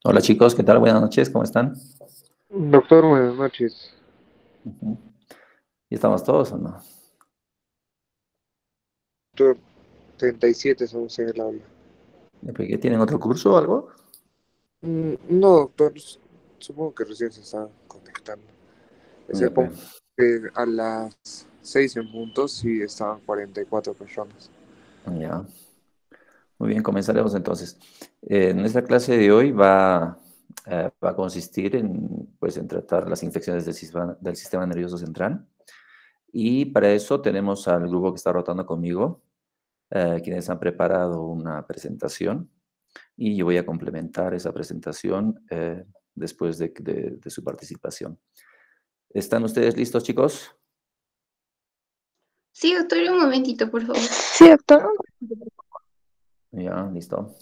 Hola chicos, ¿qué tal? Buenas noches, ¿cómo están? Doctor, buenas noches. Ujú. ¿Y estamos todos o no? Doctor, 37 somos en el aula. ¿Por qué tienen otro curso o algo? No, doctor, supongo que recién se está conectando. Ese Ya pongo pues, que a las 6 en punto sí estaban 44 personas. ya. Muy bien, comenzaremos entonces. Nuestra clase de hoy va a consistir en tratar las infecciones del sistema nervioso central. Y para eso tenemos al grupo que está rotando conmigo, quienes han preparado una presentación y yo voy a complementar esa presentación después de su participación. ¿Están ustedes listos, chicos? Sí, doctor, un momentito, por favor. Sí, doctor. Ya, listo.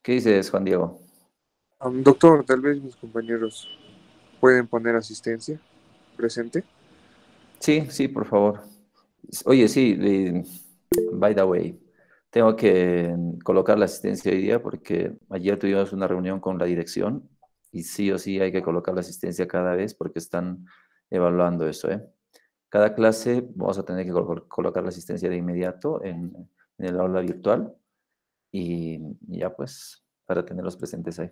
¿Qué dices, Juan Diego? Doctor, tal vez mis compañeros pueden poner asistencia presente. Sí, sí, por favor. Oye, sí, by the way, tengo que colocar la asistencia hoy día porque ayer tuvimos una reunión con la dirección y sí o sí hay que colocar la asistencia cada vez porque están evaluando eso, ¿eh? Cada clase vamos a tener que colocar la asistencia de inmediato en el aula virtual y ya pues, para tenerlos presentes ahí.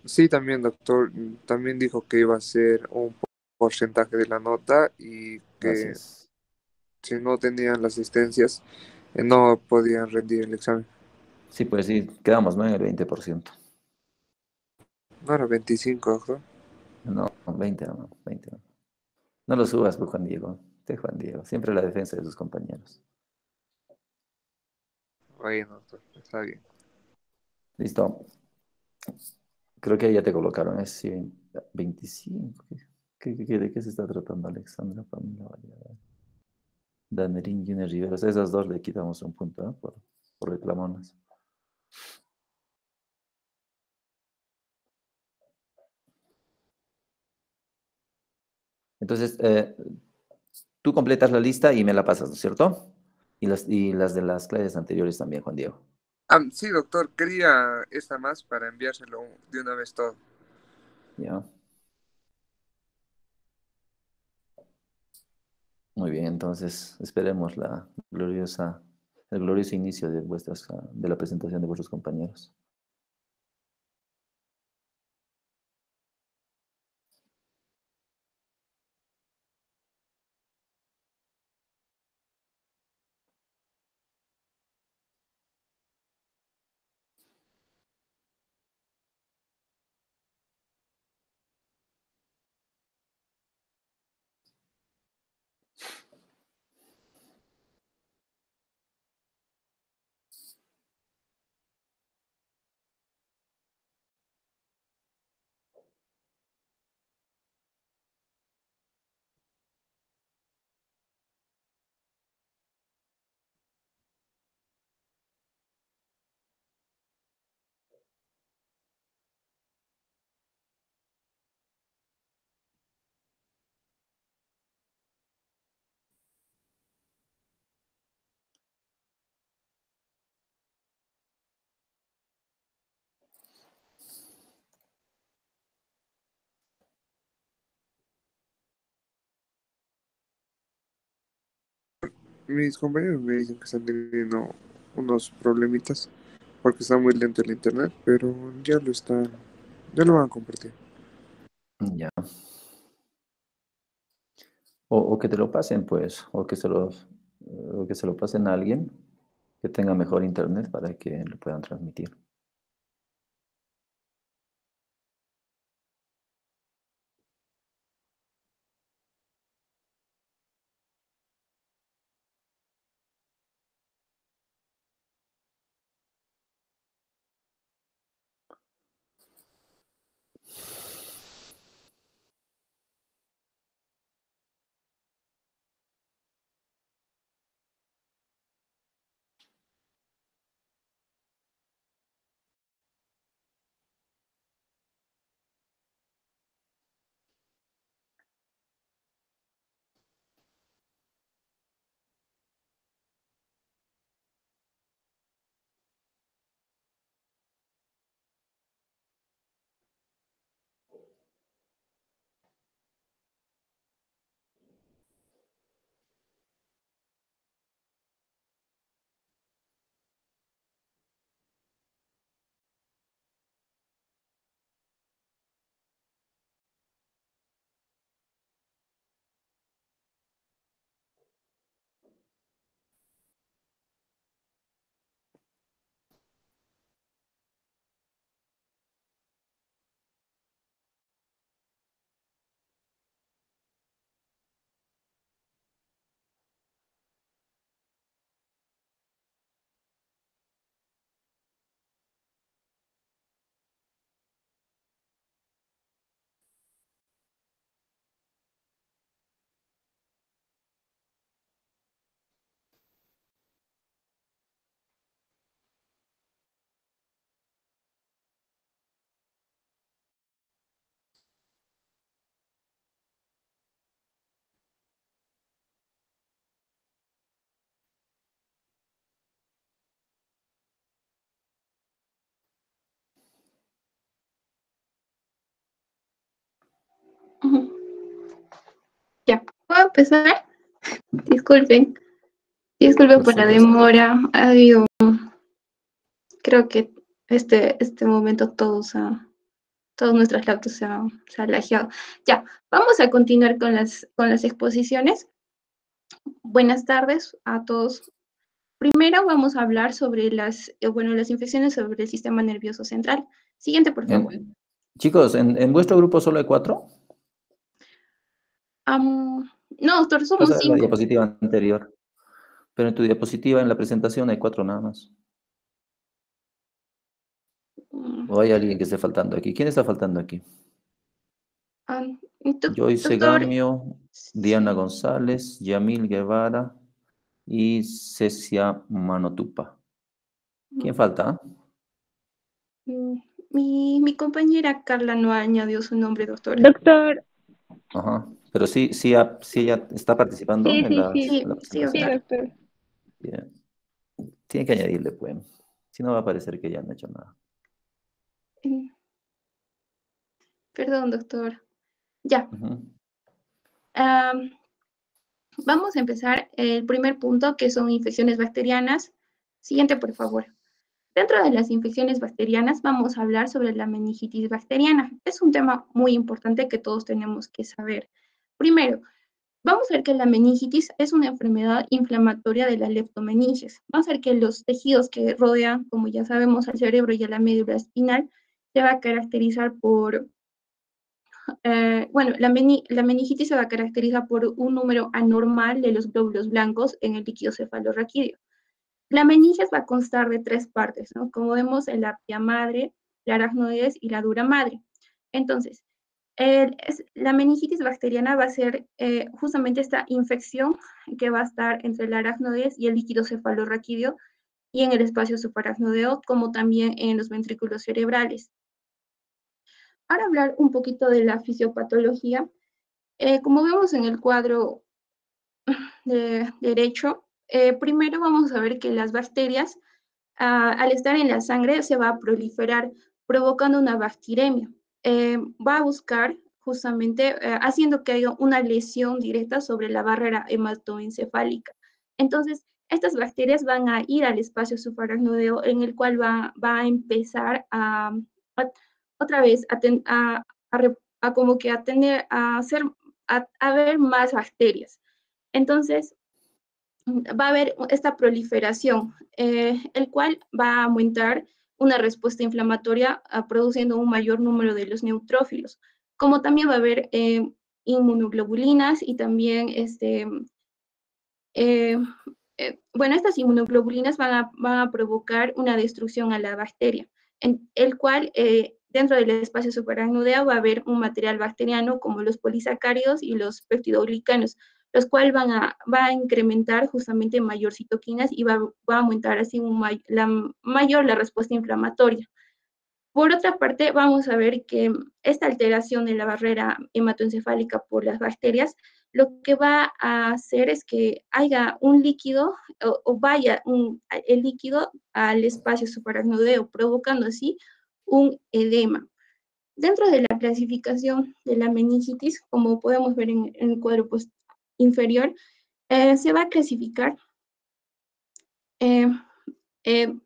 Sí, también, doctor. También dijo que iba a ser un porcentaje de la nota y Así que es. si no tenían las asistencias, no podían rendir el examen. Sí, pues sí, quedamos, ¿no? En el 20%. No era 25, doctor. No, 20 no, 20 no. No lo subas, pues, Juan Diego. Juan Diego. Siempre la defensa de sus compañeros. Bueno, doctor, está bien. Listo. Creo que ya te colocaron, es sí, 25. ¿De qué se está tratando Alexandra Pamela Valladares? Danerín Junior Riveros. Esas dos le quitamos un punto, ¿no? Por reclamonas. Entonces, tú completas la lista y me la pasas, ¿no es cierto? Y las de las clases anteriores también, Juan Diego. Sí, doctor, quería esta más para enviárselo de una vez todo. Ya. Muy bien, entonces esperemos el glorioso inicio de la presentación de vuestros compañeros. Mis compañeros me dicen que están teniendo unos problemitas porque está muy lento el internet, pero ya lo van a compartir. Ya. O que te lo pasen, pues, o que se lo pasen a alguien que tenga mejor internet para que lo puedan transmitir. Ujú. Ya, ¿puedo empezar? Disculpen, disculpen Por por la supuesto. demora. Ha habido, creo que este momento todos nuestros laptops se han lagueado. Ya, vamos a continuar con las exposiciones. Buenas tardes a todos. Primero vamos a hablar sobre las infecciones sobre el sistema nervioso central. Siguiente, por favor. Chicos, ¿en vuestro grupo solo hay 4? No, doctor, somos Pasa la 5. diapositiva anterior. Pero en tu diapositiva, en la presentación, hay 4 nada más. ¿O hay alguien que esté faltando aquí? ¿Quién está faltando aquí? Joyce Doctor, Gamio, Diana sí. González, Yamil Guevara y Cecia Manotupa. ¿Quién falta? Mm, mi compañera Carla no añadió su nombre, doctor. Doctor, Ajá. Pero sí ella está participando sí, en sí, la, sí, Sí, en la sí, sí, presentación. doctor. doctor. Bien. Tiene que añadirle, pues. Si no, va a parecer que ya no ha hecho nada. Mm, Perdón, doctor. Ya. Ujú. Am, Vamos a empezar el primer punto, que son infecciones bacterianas. Siguiente, por favor. Dentro de las infecciones bacterianas vamos a hablar sobre la meningitis bacteriana. Es un tema muy importante que todos tenemos que saber. Primero, vamos a ver que la meningitis es una enfermedad inflamatoria de la leptomeninges. Vamos a ver que los tejidos que rodean, como ya sabemos, al cerebro y a la médula espinal, se va a caracterizar por, la meningitis se va a caracterizar por un número anormal de los glóbulos blancos en el líquido cefalorraquídeo. La meninges va a constar de 3 partes, ¿no? Como vemos en la pia madre, la aracnoides y la dura madre. Entonces, la meningitis bacteriana va a ser justamente esta infección que va a estar entre la aracnoides y el líquido cefalorraquídeo y en el espacio subaracnoideo, como también en los ventrículos cerebrales. Ahora hablar un poquito de la fisiopatología. Como vemos en el cuadro de derecho, primero vamos a ver que las bacterias, al estar en la sangre, se va a proliferar, provocando una bactiremia. Va a buscar justamente haciendo que haya una lesión directa sobre la barrera hematoencefálica. Entonces, estas bacterias van a ir al espacio subaracnoideo en el cual va a empezar a otra vez a como que a tener, a hacer, a ver más bacterias. Entonces, va a haber esta proliferación, el cual va a aumentar una respuesta inflamatoria produciendo un mayor número de los neutrófilos, como también va a haber inmunoglobulinas y también eh, estas inmunoglobulinas van a provocar una destrucción a la bacteria, en el cual dentro del espacio subaracnoideo va a haber un material bacteriano como los polisacáridos y los peptidoglicanos, los cuales va a incrementar justamente mayor citoquinas y va a aumentar así mayor la respuesta inflamatoria. Por otra parte, vamos a ver que esta alteración de la barrera hematoencefálica por las bacterias, lo que va a hacer es que haya un líquido o vaya el líquido al espacio subaracnoideo, provocando así un edema. Dentro de la clasificación de la meningitis, como podemos ver en el cuadro inferior, se va a clasificar eh,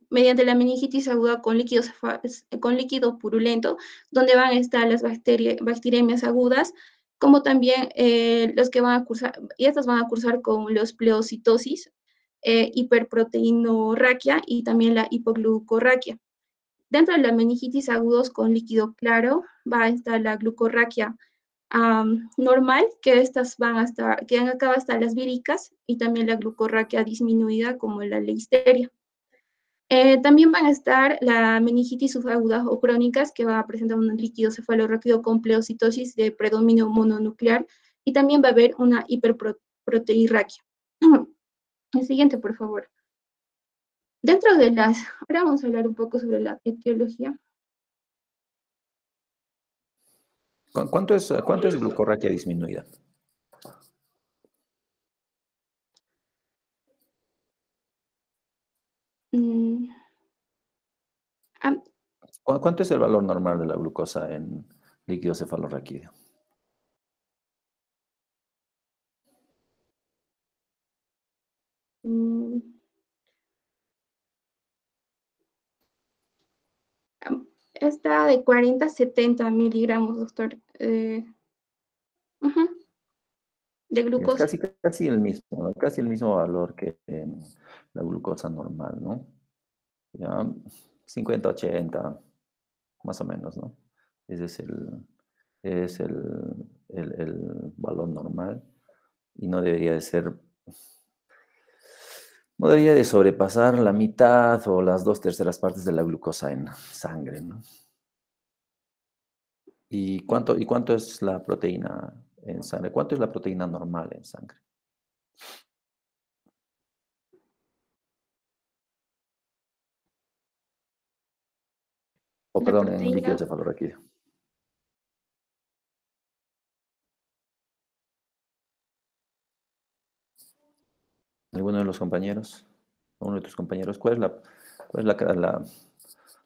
mediante la meningitis aguda con líquido purulento, donde van a estar las bacteriemias agudas, como también los que van a cursar, y estas van a cursar con los pleocitosis, hiperproteinorraquia y también la hipoglucorraquia. Dentro de la meningitis agudos con líquido claro va a estar la glucorraquia normal, que estas van a estar, que acá va a estar las víricas, y también la glucorraquia disminuida como la listeria. También van a estar la meningitis subagudas o crónicas, que va a presentar un líquido cefalorraquídeo con pleocitosis de predominio mononuclear, y también va a haber una hiperproteirraquia. El siguiente, por favor. Ahora vamos a hablar un poco sobre la etiología. ¿Cuánto es glucorraquia disminuida? Mm, ah, ¿Cuánto es el valor normal de la glucosa en líquido cefalorraquídeo? Está de 40 a 70 miligramos, doctor, de Es glucosa. casi el mismo, ¿no? Casi el mismo valor que la glucosa normal, ¿no? Ya 50, 80, más o menos, ¿no? Ese es el valor normal y no debería de ser, no debería de sobrepasar la mitad o las 2/3 de la glucosa en sangre, ¿no? ¿Y cuánto es la proteína en sangre? ¿Cuánto es la proteína normal en sangre? O La perdón, en líquido proteína, cefalorraquídeo. ¿Alguno de los compañeros? ¿Uno de tus compañeros? ¿Cuál es la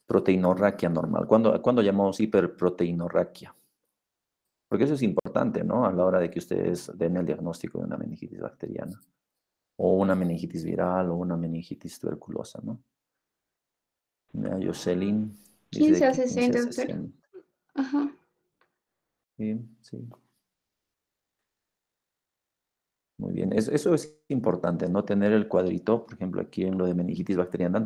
proteinorraquia normal? ¿Cuándo llamamos hiperproteinorraquia? Porque eso es importante, ¿no? A la hora de que ustedes den el diagnóstico de una meningitis bacteriana, o una meningitis viral, o una meningitis tuberculosa, ¿no? Mira, Jocelyn dice 15 de a 15 a 60, doctor. 60. Ajá. Sí, sí. Muy bien. Eso es importante, ¿no? Tener el cuadrito, por ejemplo, aquí en lo de meningitis bacteriana,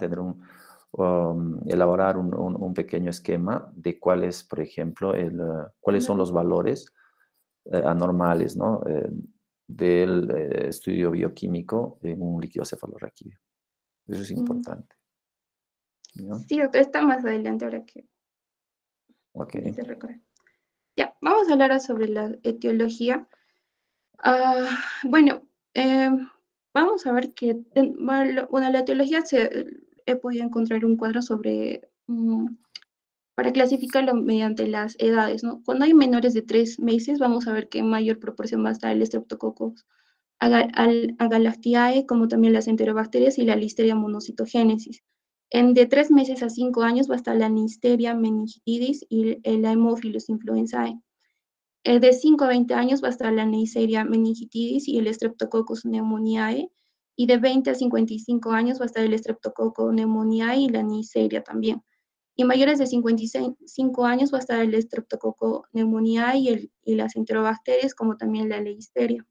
elaborar un pequeño esquema de cuáles, por ejemplo, cuáles son los valores anormales, ¿no? Del estudio bioquímico en un líquido cefalorraquídeo. Eso es importante, ¿no? Sí, doctor, está más adelante ahora que Ok. me hice recordar. Ya, vamos a hablar sobre la etiología. Bueno, vamos a ver que, bueno, la etiología he podido encontrar un cuadro sobre, para clasificarlo mediante las edades, ¿no? Cuando hay menores de 3 meses, vamos a ver que en mayor proporción va a estar el Streptococcus agalactiae, como también las enterobacterias y la Listeria monocitogénesis. De 3 meses a 5 años va a estar la Listeria meningitidis y el Haemophilus influenzae. De 5 a 20 años va a estar la Neisseria meningitidis y el Streptococcus pneumoniae, y de 20 a 55 años va a estar el Streptococcus pneumoniae y la Neisseria también. Y mayores de 55 años va a estar el Streptococcus pneumoniae y las enterobacterias, como también la Listeria.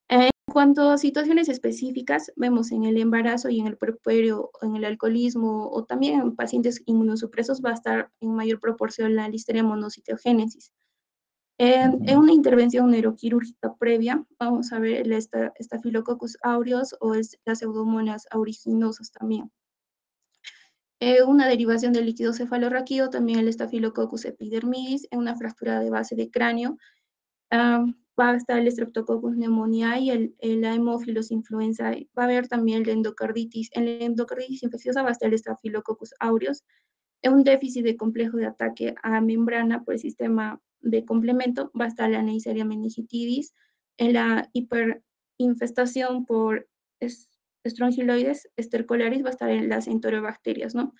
En cuanto a situaciones específicas, vemos en el embarazo y en el puerperio, en el alcoholismo o también en pacientes inmunosupresos va a estar en mayor proporción la Listeria monocitogénesis. En una intervención neuroquirúrgica previa, vamos a ver el Staphylococcus aureus o las Pseudomonas aeruginosa también. Una derivación del líquido cefalorraquídeo, también el Staphylococcus epidermidis, en una fractura de base de cráneo. Va a estar el Streptococcus pneumoniae y el Haemophilus influenzae. Va a haber también el endocarditis. En la endocarditis infecciosa va a estar el Staphylococcus aureus. En un déficit de complejo de ataque a membrana por el sistema de complemento va a estar la Neisseria meningitidis. En la hiperinfestación por estrongiloides estercolaris va a estar en las enterobacterias, ¿no?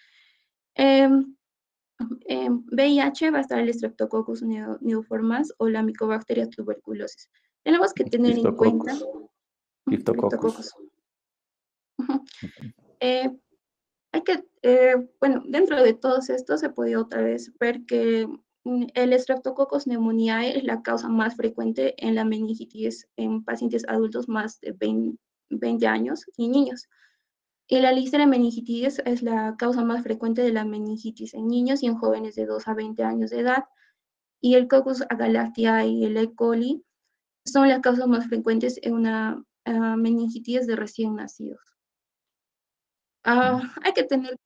VIH va a estar el Streptococcus neoformans o la Mycobacteria tuberculosis. Tenemos que tener en cuenta Cryptococcus. Bueno, dentro de todos estos se puede otra vez ver que el Streptococcus pneumoniae es la causa más frecuente en la meningitis en pacientes adultos más de 20 años y niños. Y la Listeria meningitidis es la causa más frecuente de la meningitis en niños y en jóvenes de 2 a 20 años de edad. Y el Coccus agalactiae y el E. coli son las causas más frecuentes en una meningitis de recién nacidos. Hay que tener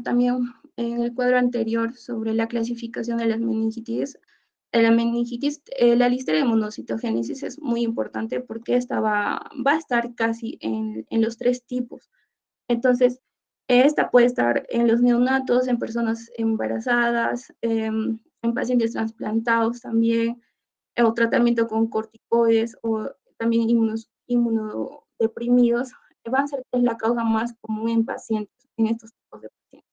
también en el cuadro anterior sobre la clasificación de las meningitis. La Listeria de monocitogénesis es muy importante porque esta va a estar casi en los 3 tipos. Entonces, esta puede estar en los neonatos, en personas embarazadas, en pacientes trasplantados también, o tratamiento con corticoides, o también inmunodeprimidos, van a ser la causa más común en pacientes, en estos tipos de pacientes.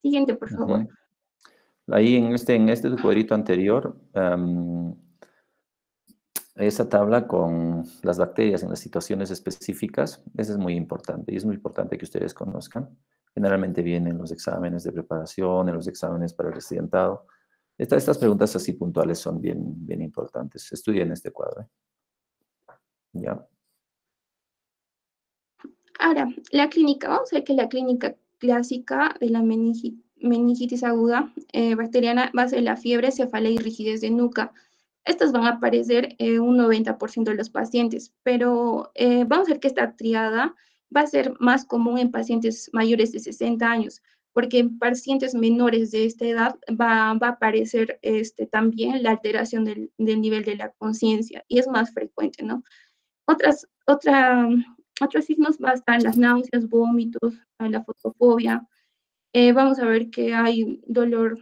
Siguiente, por favor. Ahí en este cuadrito anterior, esa tabla con las bacterias en las situaciones específicas, eso es muy importante y es muy importante que ustedes conozcan Generalmente vienen los exámenes de preparación, en los exámenes para el estudiantado. Estas preguntas así puntuales son bien importantes. Estudien este cuadro. ¿Ya? Ahora, la clínica, vamos a ver que la clínica clásica de la meningitis aguda bacteriana va a ser la fiebre, cefalea y rigidez de nuca. Estas van a aparecer en un 90% de los pacientes, pero vamos a ver que esta triada va a ser más común en pacientes mayores de 60 años, porque en pacientes menores de esta edad va a aparecer también la alteración del nivel de la conciencia y es más frecuente, ¿no? Otros signos va a estar las náuseas, vómitos, la fotofobia. Vamos a ver que hay dolor,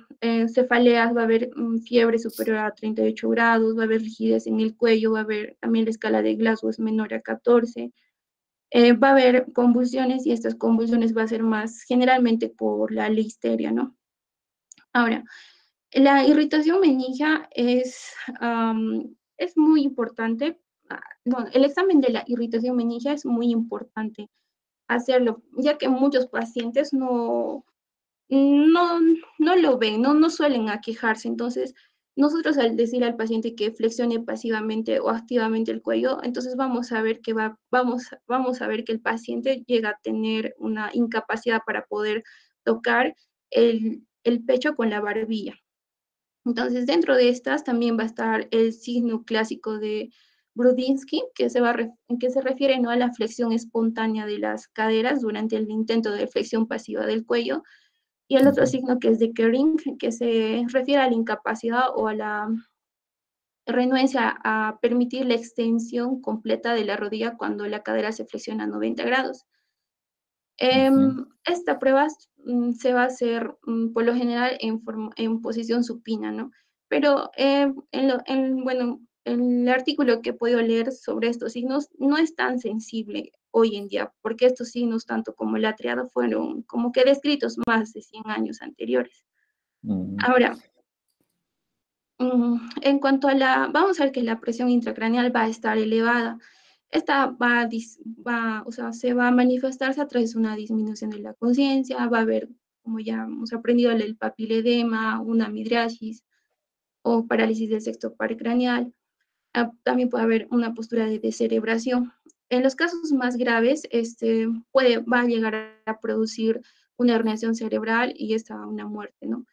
cefaleas, va a haber fiebre superior a 38 grados, va a haber rigidez en el cuello, va a haber también la escala de Glasgow es menor a 14. Va a haber convulsiones y estas convulsiones va a ser más generalmente por la listeria, ¿no? Ahora, la irritación meningia es muy importante. Bueno, el examen de la irritación meningia es muy importante hacerlo, ya que muchos pacientes no lo ven, no suelen aquejarse. Entonces, nosotros al decir al paciente que flexione pasivamente o activamente el cuello, entonces vamos a ver que vamos a ver que el paciente llega a tener una incapacidad para poder tocar el pecho con la barbilla. Entonces, dentro de estas también va a estar el signo clásico de Brudinsky, que se refiere, ¿no?, a la flexión espontánea de las caderas durante el intento de flexión pasiva del cuello, y el otro signo que es de Kering, que se refiere a la incapacidad o a la renuencia a permitir la extensión completa de la rodilla cuando la cadera se flexiona a 90 grados. Esta prueba se va a hacer por lo general en posición supina, ¿no? Pero bueno, el artículo que he podido leer sobre estos signos no es tan sensible hoy en día, porque estos signos, tanto como la triada, fueron como que descritos más de 100 años anteriores. Ahora, en cuanto a vamos a ver que la presión intracraneal va a estar elevada. Esta o sea, se va a manifestarse a través de una disminución de la conciencia, va a haber, como ya hemos aprendido, el papiledema, una midriasis o parálisis del sexto par craneal. También puede haber una postura de descerebración. En los casos más graves, va a llegar a producir una herniación cerebral y una muerte, ¿no?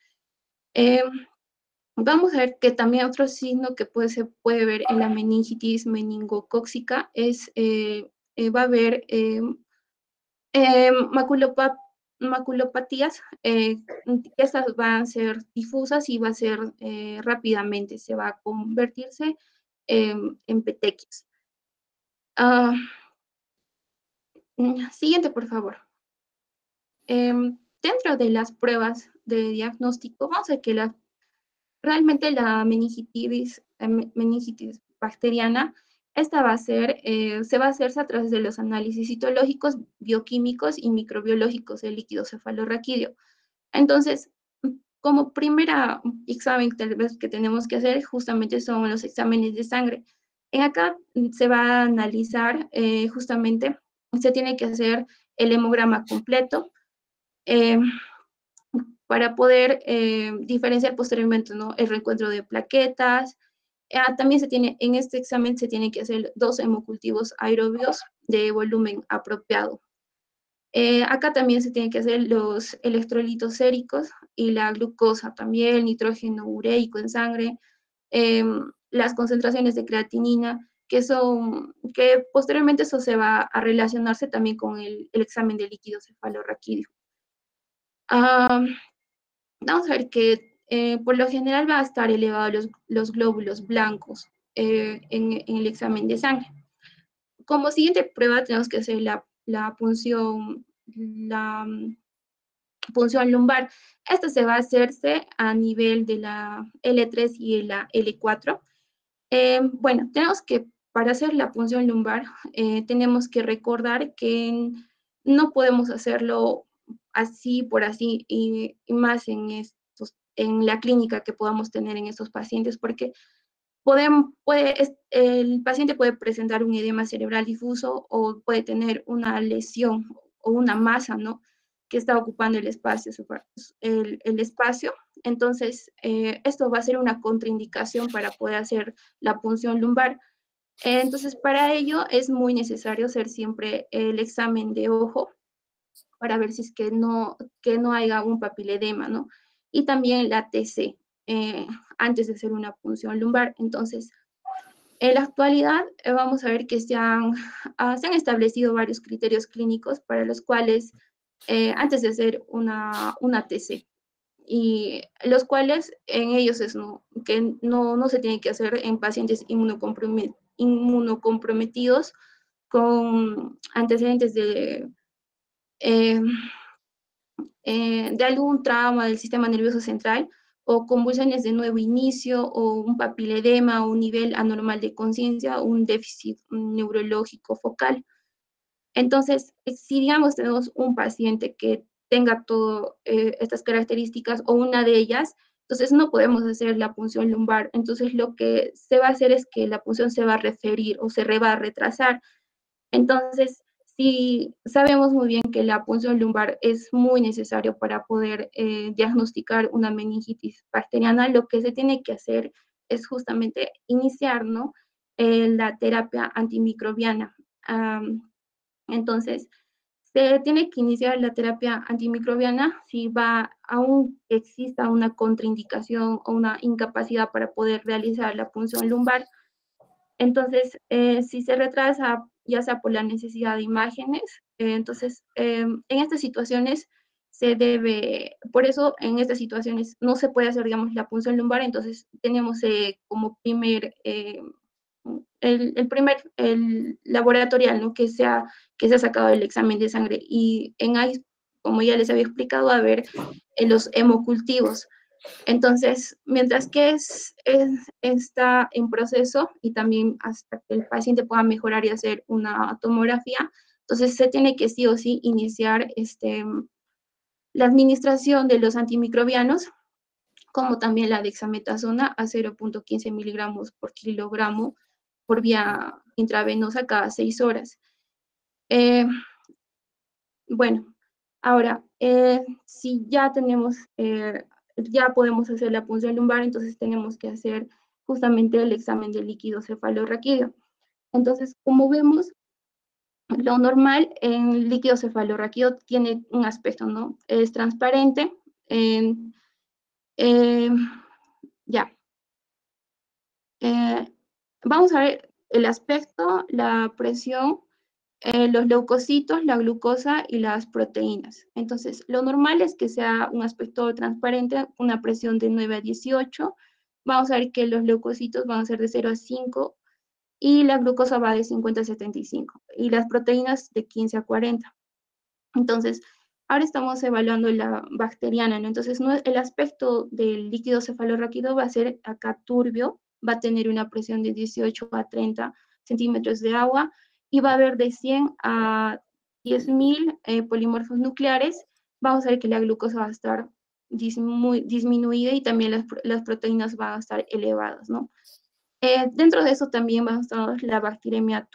Vamos a ver que también otro signo que se puede ver en la meningitis meningocócica es, va a haber maculopatías, estas van a ser difusas y va a ser rápidamente, se va a convertirse en petequias. Siguiente, por favor. Dentro de las pruebas de diagnóstico, vamos a ver que realmente la meningitis bacteriana, esta se va a hacerse a través de los análisis citológicos, bioquímicos y microbiológicos del líquido cefalorraquídeo. Entonces, como primera examen tal vez que tenemos que hacer justamente son los exámenes de sangre. En acá se va a analizar justamente, se tiene que hacer el hemograma completo, para poder diferenciar posteriormente, ¿no?, el reencuentro de plaquetas. También en este examen se tienen que hacer 2 hemocultivos aerobios de volumen apropiado. Acá también se tienen que hacer los electrolitos séricos y la glucosa, también el nitrógeno ureico en sangre, las concentraciones de creatinina, que posteriormente eso se va a relacionarse también con el examen de líquido cefalorraquídeo. Vamos a ver que por lo general va a estar elevado los glóbulos blancos en el examen de sangre. Como siguiente prueba tenemos que hacer la punción lumbar. Esta se va a hacerse a nivel de la L3 y la L4. Bueno, para hacer la punción lumbar, tenemos que recordar que no podemos hacerlo así por así, y más en la clínica que podamos tener en estos pacientes, porque el paciente puede presentar un edema cerebral difuso o puede tener una lesión o una masa, ¿no?, que está ocupando el espacio, el espacio. Entonces, esto va a ser una contraindicación para poder hacer la punción lumbar. Entonces, para ello es muy necesario hacer siempre el examen de ojo para ver si es que no haya un papiledema, ¿no? Y también la TC, antes de hacer una punción lumbar. Entonces, en la actualidad vamos a ver que se han establecido varios criterios clínicos para los cuales, antes de hacer una TC, y los cuales en ellos es que no se tiene que hacer en pacientes inmunocomprometidos con antecedentes eh, de algún trauma del sistema nervioso central o convulsiones de nuevo inicio o un papiledema o un nivel anormal de conciencia o un déficit neurológico focal. Entonces, si digamos tenemos un paciente que tenga todas estas características o una de ellas, entonces no podemos hacer la punción lumbar. Entonces lo que se va a hacer es que la punción se va a referir o se va a retrasar. Entonces, si sabemos muy bien que la punción lumbar es muy necesario para poder diagnosticar una meningitis bacteriana, lo que se tiene que hacer es justamente iniciar, ¿no? La terapia antimicrobiana. Entonces, se tiene que iniciar la terapia antimicrobiana si aún exista una contraindicación o una incapacidad para poder realizar la punción lumbar. Entonces, si se retrasa, ya sea por la necesidad de imágenes, entonces, en estas situaciones por eso en estas situaciones no se puede hacer, digamos, la punción lumbar, entonces tenemos como el laboratorial, ¿no? Que se ha sacado el examen de sangre, y ahí, como ya les había explicado, a ver los hemocultivos. Entonces, mientras que está en proceso y también hasta que el paciente pueda mejorar y hacer una tomografía, entonces se tiene que sí o sí iniciar la administración de los antimicrobianos, como también la dexametasona a 0.15 miligramos por kilogramo por vía intravenosa cada 6 horas. Bueno, ahora, si ya ya podemos hacer la punción lumbar, entonces tenemos que hacer justamente el examen del líquido cefalorraquídeo. Entonces, como vemos, lo normal en el líquido cefalorraquídeo tiene un aspecto, ¿no? Es transparente. Ya. Vamos a ver el aspecto, la presión, los leucocitos, la glucosa y las proteínas. Entonces, lo normal es que sea un aspecto transparente, una presión de 9 a 18. Vamos a ver que los leucocitos van a ser de 0 a 5 y la glucosa va de 50 a 75 y las proteínas de 15 a 40. Entonces, ahora estamos evaluando la bacteriana, ¿no? Entonces, el aspecto del líquido cefalorraquídeo va a ser acá turbio, va a tener una presión de 18 a 30 centímetros de agua y va a haber de 100 a 10.000 polimorfos nucleares. Vamos a ver que la glucosa va a estar disminuida y también las proteínas van a estar elevadas, ¿no? Dentro de eso también va a estar la bacteremia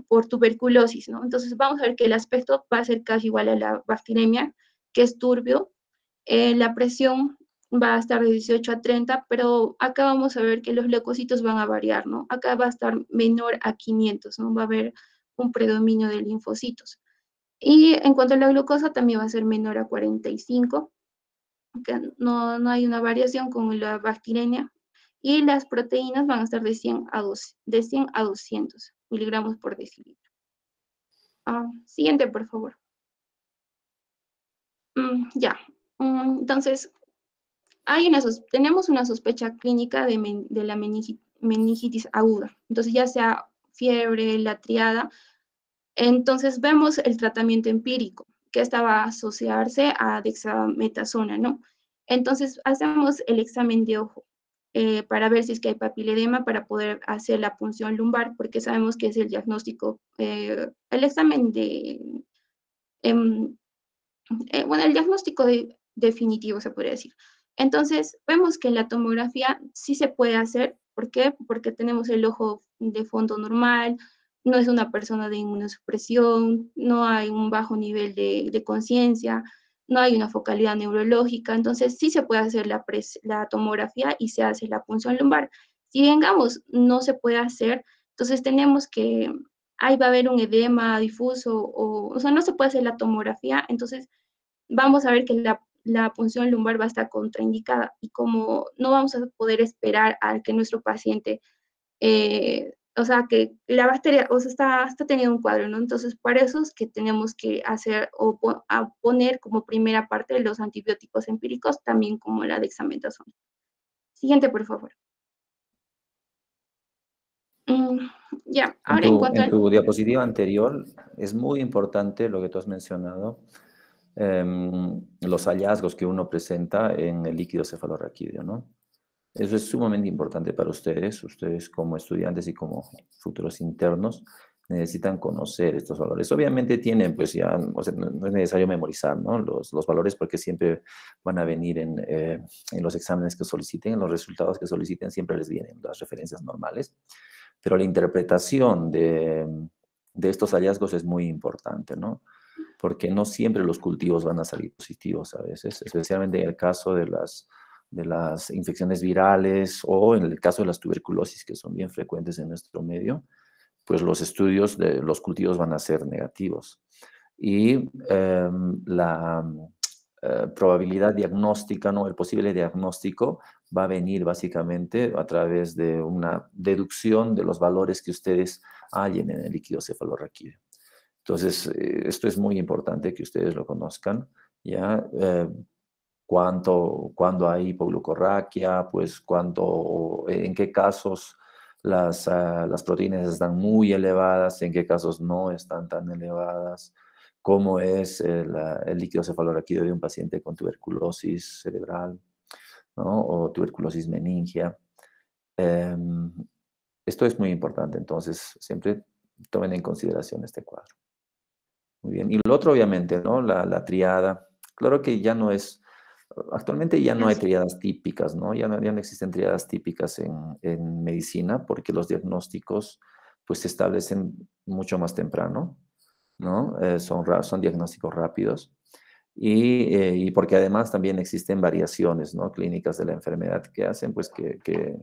por tuberculosis, ¿no? Entonces vamos a ver que el aspecto va a ser casi igual a la bacteremia, que es turbio. La presión va a estar de 18 a 30, pero acá vamos a ver que los leucocitos van a variar, ¿no? Acá va a estar menor a 500, ¿no? Va a haber un predominio de linfocitos. Y en cuanto a la glucosa, también va a ser menor a 45, que no hay una variación con la bacteremia. Y las proteínas van a estar de 100 a 200 miligramos por decilitro. Siguiente, por favor. Ya. Entonces, tenemos una sospecha clínica de la meningitis aguda. Entonces, ya sea fiebre, la triada. Entonces, vemos el tratamiento empírico, que esta va a asociarse a dexametasona, ¿no? Entonces, hacemos el examen de ojo para ver si es que hay papiledema para poder hacer la punción lumbar, porque sabemos que es el diagnóstico, el examen bueno, el diagnóstico definitivo, se podría decir. Entonces, vemos que la tomografía sí se puede hacer. ¿Por qué? Porque tenemos el ojo de fondo normal, no es una persona de inmunosupresión, no hay un bajo nivel de conciencia, no hay una focalidad neurológica, entonces sí se puede hacer la tomografía y se hace la punción lumbar. Si digamos no se puede hacer, entonces tenemos que, ahí va a haber un edema difuso, o sea, no se puede hacer la tomografía, entonces vamos a ver que la punción lumbar va a estar contraindicada, y como no vamos a poder esperar a que nuestro paciente, o sea, que la bacteria, o sea, está teniendo un cuadro, ¿no? Entonces, para eso es que tenemos que hacer o a poner como primera parte los antibióticos empíricos, también como la dexametasona. Siguiente, por favor. Ya, ahora en cuanto En al... tu diapositiva anterior es muy importante lo que tú has mencionado, los hallazgos que uno presenta en el líquido cefalorraquídeo, ¿no? Eso es sumamente importante para ustedes. Ustedes como estudiantes y como futuros internos necesitan conocer estos valores. Obviamente tienen, pues ya, o sea, no es necesario memorizar, ¿no? Los valores, porque siempre van a venir en los exámenes que soliciten, en los resultados que soliciten, siempre les vienen las referencias normales. Pero la interpretación de estos hallazgos es muy importante, ¿no? Porque no siempre los cultivos van a salir positivos a veces, especialmente en el caso de las infecciones virales o en el caso de las tuberculosis, que son bien frecuentes en nuestro medio, pues los estudios de los cultivos van a ser negativos. Y la probabilidad diagnóstica, ¿no? El posible diagnóstico va a venir básicamente a través de una deducción de los valores que ustedes hallen en el líquido cefalorraquídeo. Entonces, esto es muy importante que ustedes lo conozcan, ¿ya? Cuando hay hipoglucorraquia, pues en qué casos las proteínas están muy elevadas, en qué casos no están tan elevadas, cómo es el líquido cefalorraquídeo de un paciente con tuberculosis cerebral, ¿no? O tuberculosis meningia. Em, Esto es muy importante, entonces siempre tomen en consideración este cuadro. Muy bien. Y lo otro, obviamente, ¿no? La triada. Claro que ya no es, actualmente ya no hay triadas típicas, ¿no? Ya no existen triadas típicas en medicina porque los diagnósticos pues se establecen mucho más temprano, ¿no? Son diagnósticos rápidos y porque además también existen variaciones, ¿no? Clínicas de la enfermedad que hacen pues que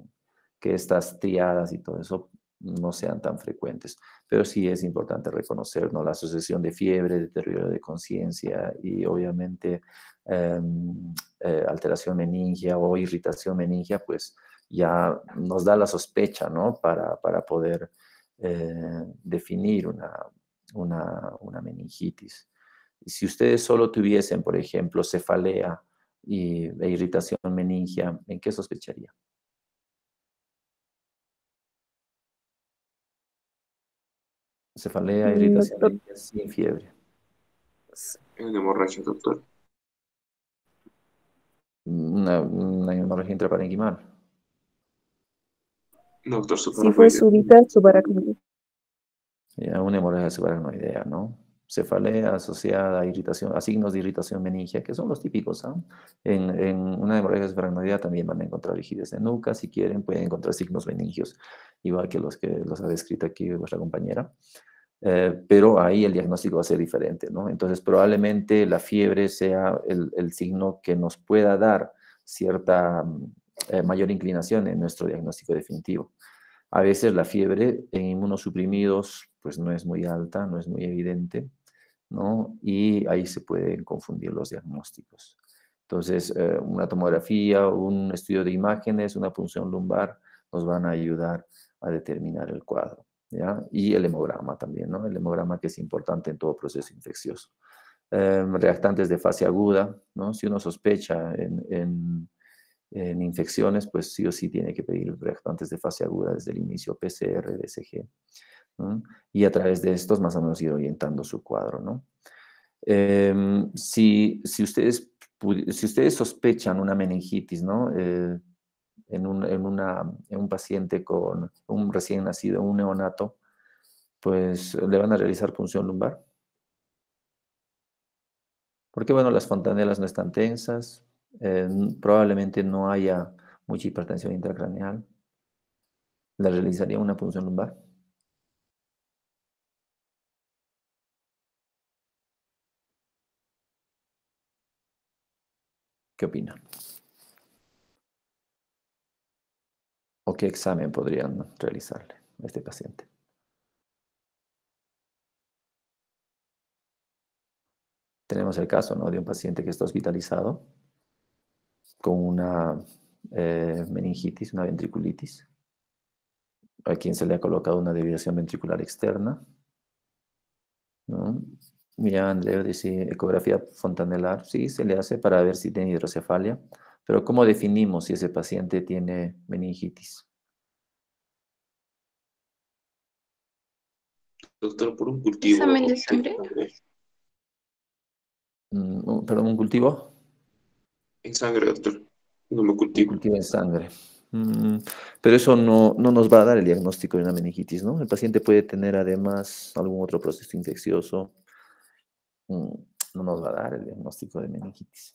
estas triadas y todo eso no sean tan frecuentes. Pero sí es importante reconocer, ¿no? La asociación de fiebre, deterioro de conciencia y obviamente alteración meningia o irritación meningia, pues ya nos da la sospecha, ¿no? Para poder definir una meningitis. Y si ustedes solo tuviesen, por ejemplo, cefalea e irritación meningia, ¿en qué sospecharía? Cefalea, irritación Doctor, meningia sin fiebre. Es una hemorragia, doctor. Una hemorragia intraparenquimal. Doctor, si fue subaracnoidea. súbita, subaracnoidea. Ya, una hemorragia subaracnoidea, ¿no? Cefalea asociada a irritación, a signos de irritación meningia, que son los típicos, ¿ah? En una hemorragia subaracnoidea también van a encontrar rigidez de nuca, si quieren, pueden encontrar signos meningios, igual que los ha descrito aquí vuestra compañera. Pero ahí el diagnóstico va a ser diferente, ¿no? Entonces, probablemente la fiebre sea el signo que nos pueda dar cierta mayor inclinación en nuestro diagnóstico definitivo. A veces la fiebre en inmunosuprimidos pues no es muy alta, no es muy evidente, ¿no? Y ahí se pueden confundir los diagnósticos. Entonces, una tomografía, un estudio de imágenes, una punción lumbar nos van a ayudar a determinar el cuadro, ¿ya? Y el hemograma también, ¿no? El hemograma que es importante en todo proceso infeccioso. Reactantes de fase aguda, ¿no? Si uno sospecha en infecciones, pues sí o sí tiene que pedir reactantes de fase aguda desde el inicio, PCR, DSG, ¿no? Y a través de estos más o menos ir orientando su cuadro, ¿no? Si ustedes sospechan una meningitis, ¿no? En un paciente con un recién nacido, un neonato, pues le van a realizar punción lumbar. Porque, bueno, las fontanelas no están tensas, probablemente no haya mucha hipertensión intracraneal. ¿Le realizaría una punción lumbar? ¿Qué opinan? ¿O qué examen podrían realizarle a este paciente? Tenemos el caso, ¿no?, de un paciente que está hospitalizado con una meningitis, una ventriculitis, a quien se le ha colocado una deviación ventricular externa, ¿no? Mira, Andreu dice, ecografía fontanelar, sí, se le hace para ver si tiene hidrocefalia, pero ¿cómo definimos si ese paciente tiene meningitis? Doctor, por un cultivo Examen de de sangre. sangre. Perdón, ¿un cultivo? En sangre, doctor. No me Un cultivo. cultivo en sangre. Pero eso no nos va a dar el diagnóstico de una meningitis, ¿no? El paciente puede tener además algún otro proceso infeccioso. mm, No nos va a dar el diagnóstico de meningitis.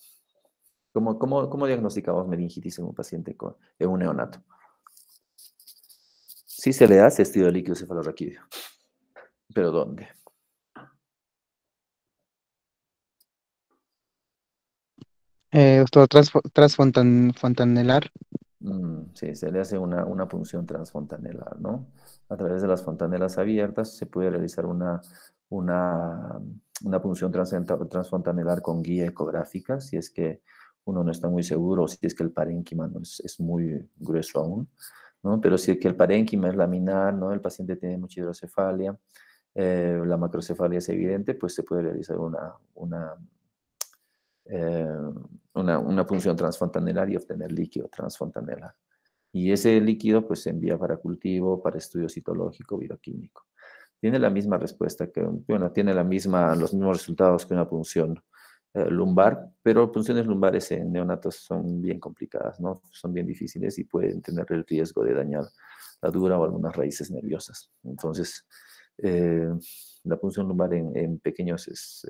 ¿Cómo diagnosticamos meningitis en un paciente en un neonato? Sí se le hace estudio de líquido cefalorraquídeo. ¿Pero dónde? Doctor, transfontanelar. Sí, se le hace una punción transfontanelar, ¿no? A través de las fontanelas abiertas se puede realizar una, una punción transfontanelar con guía ecográfica, si es que uno no está muy seguro, o si es que el parénquima no es muy grueso aún, ¿no? Pero si es que el parénquima es laminar, ¿no? El paciente tiene mucha hidrocefalia, la macrocefalia es evidente, pues se puede realizar eh, una punción transfontanelar y obtener líquido transfontanelar. Y ese líquido pues se envía para cultivo, para estudio citológico, bioquímico. Tiene la misma respuesta tiene los mismos resultados que una punción lumbar, pero punciones lumbares en neonatos son bien complicadas, ¿no? Son bien difíciles y pueden tener el riesgo de dañar la dura o algunas raíces nerviosas. Entonces, la punción lumbar en pequeños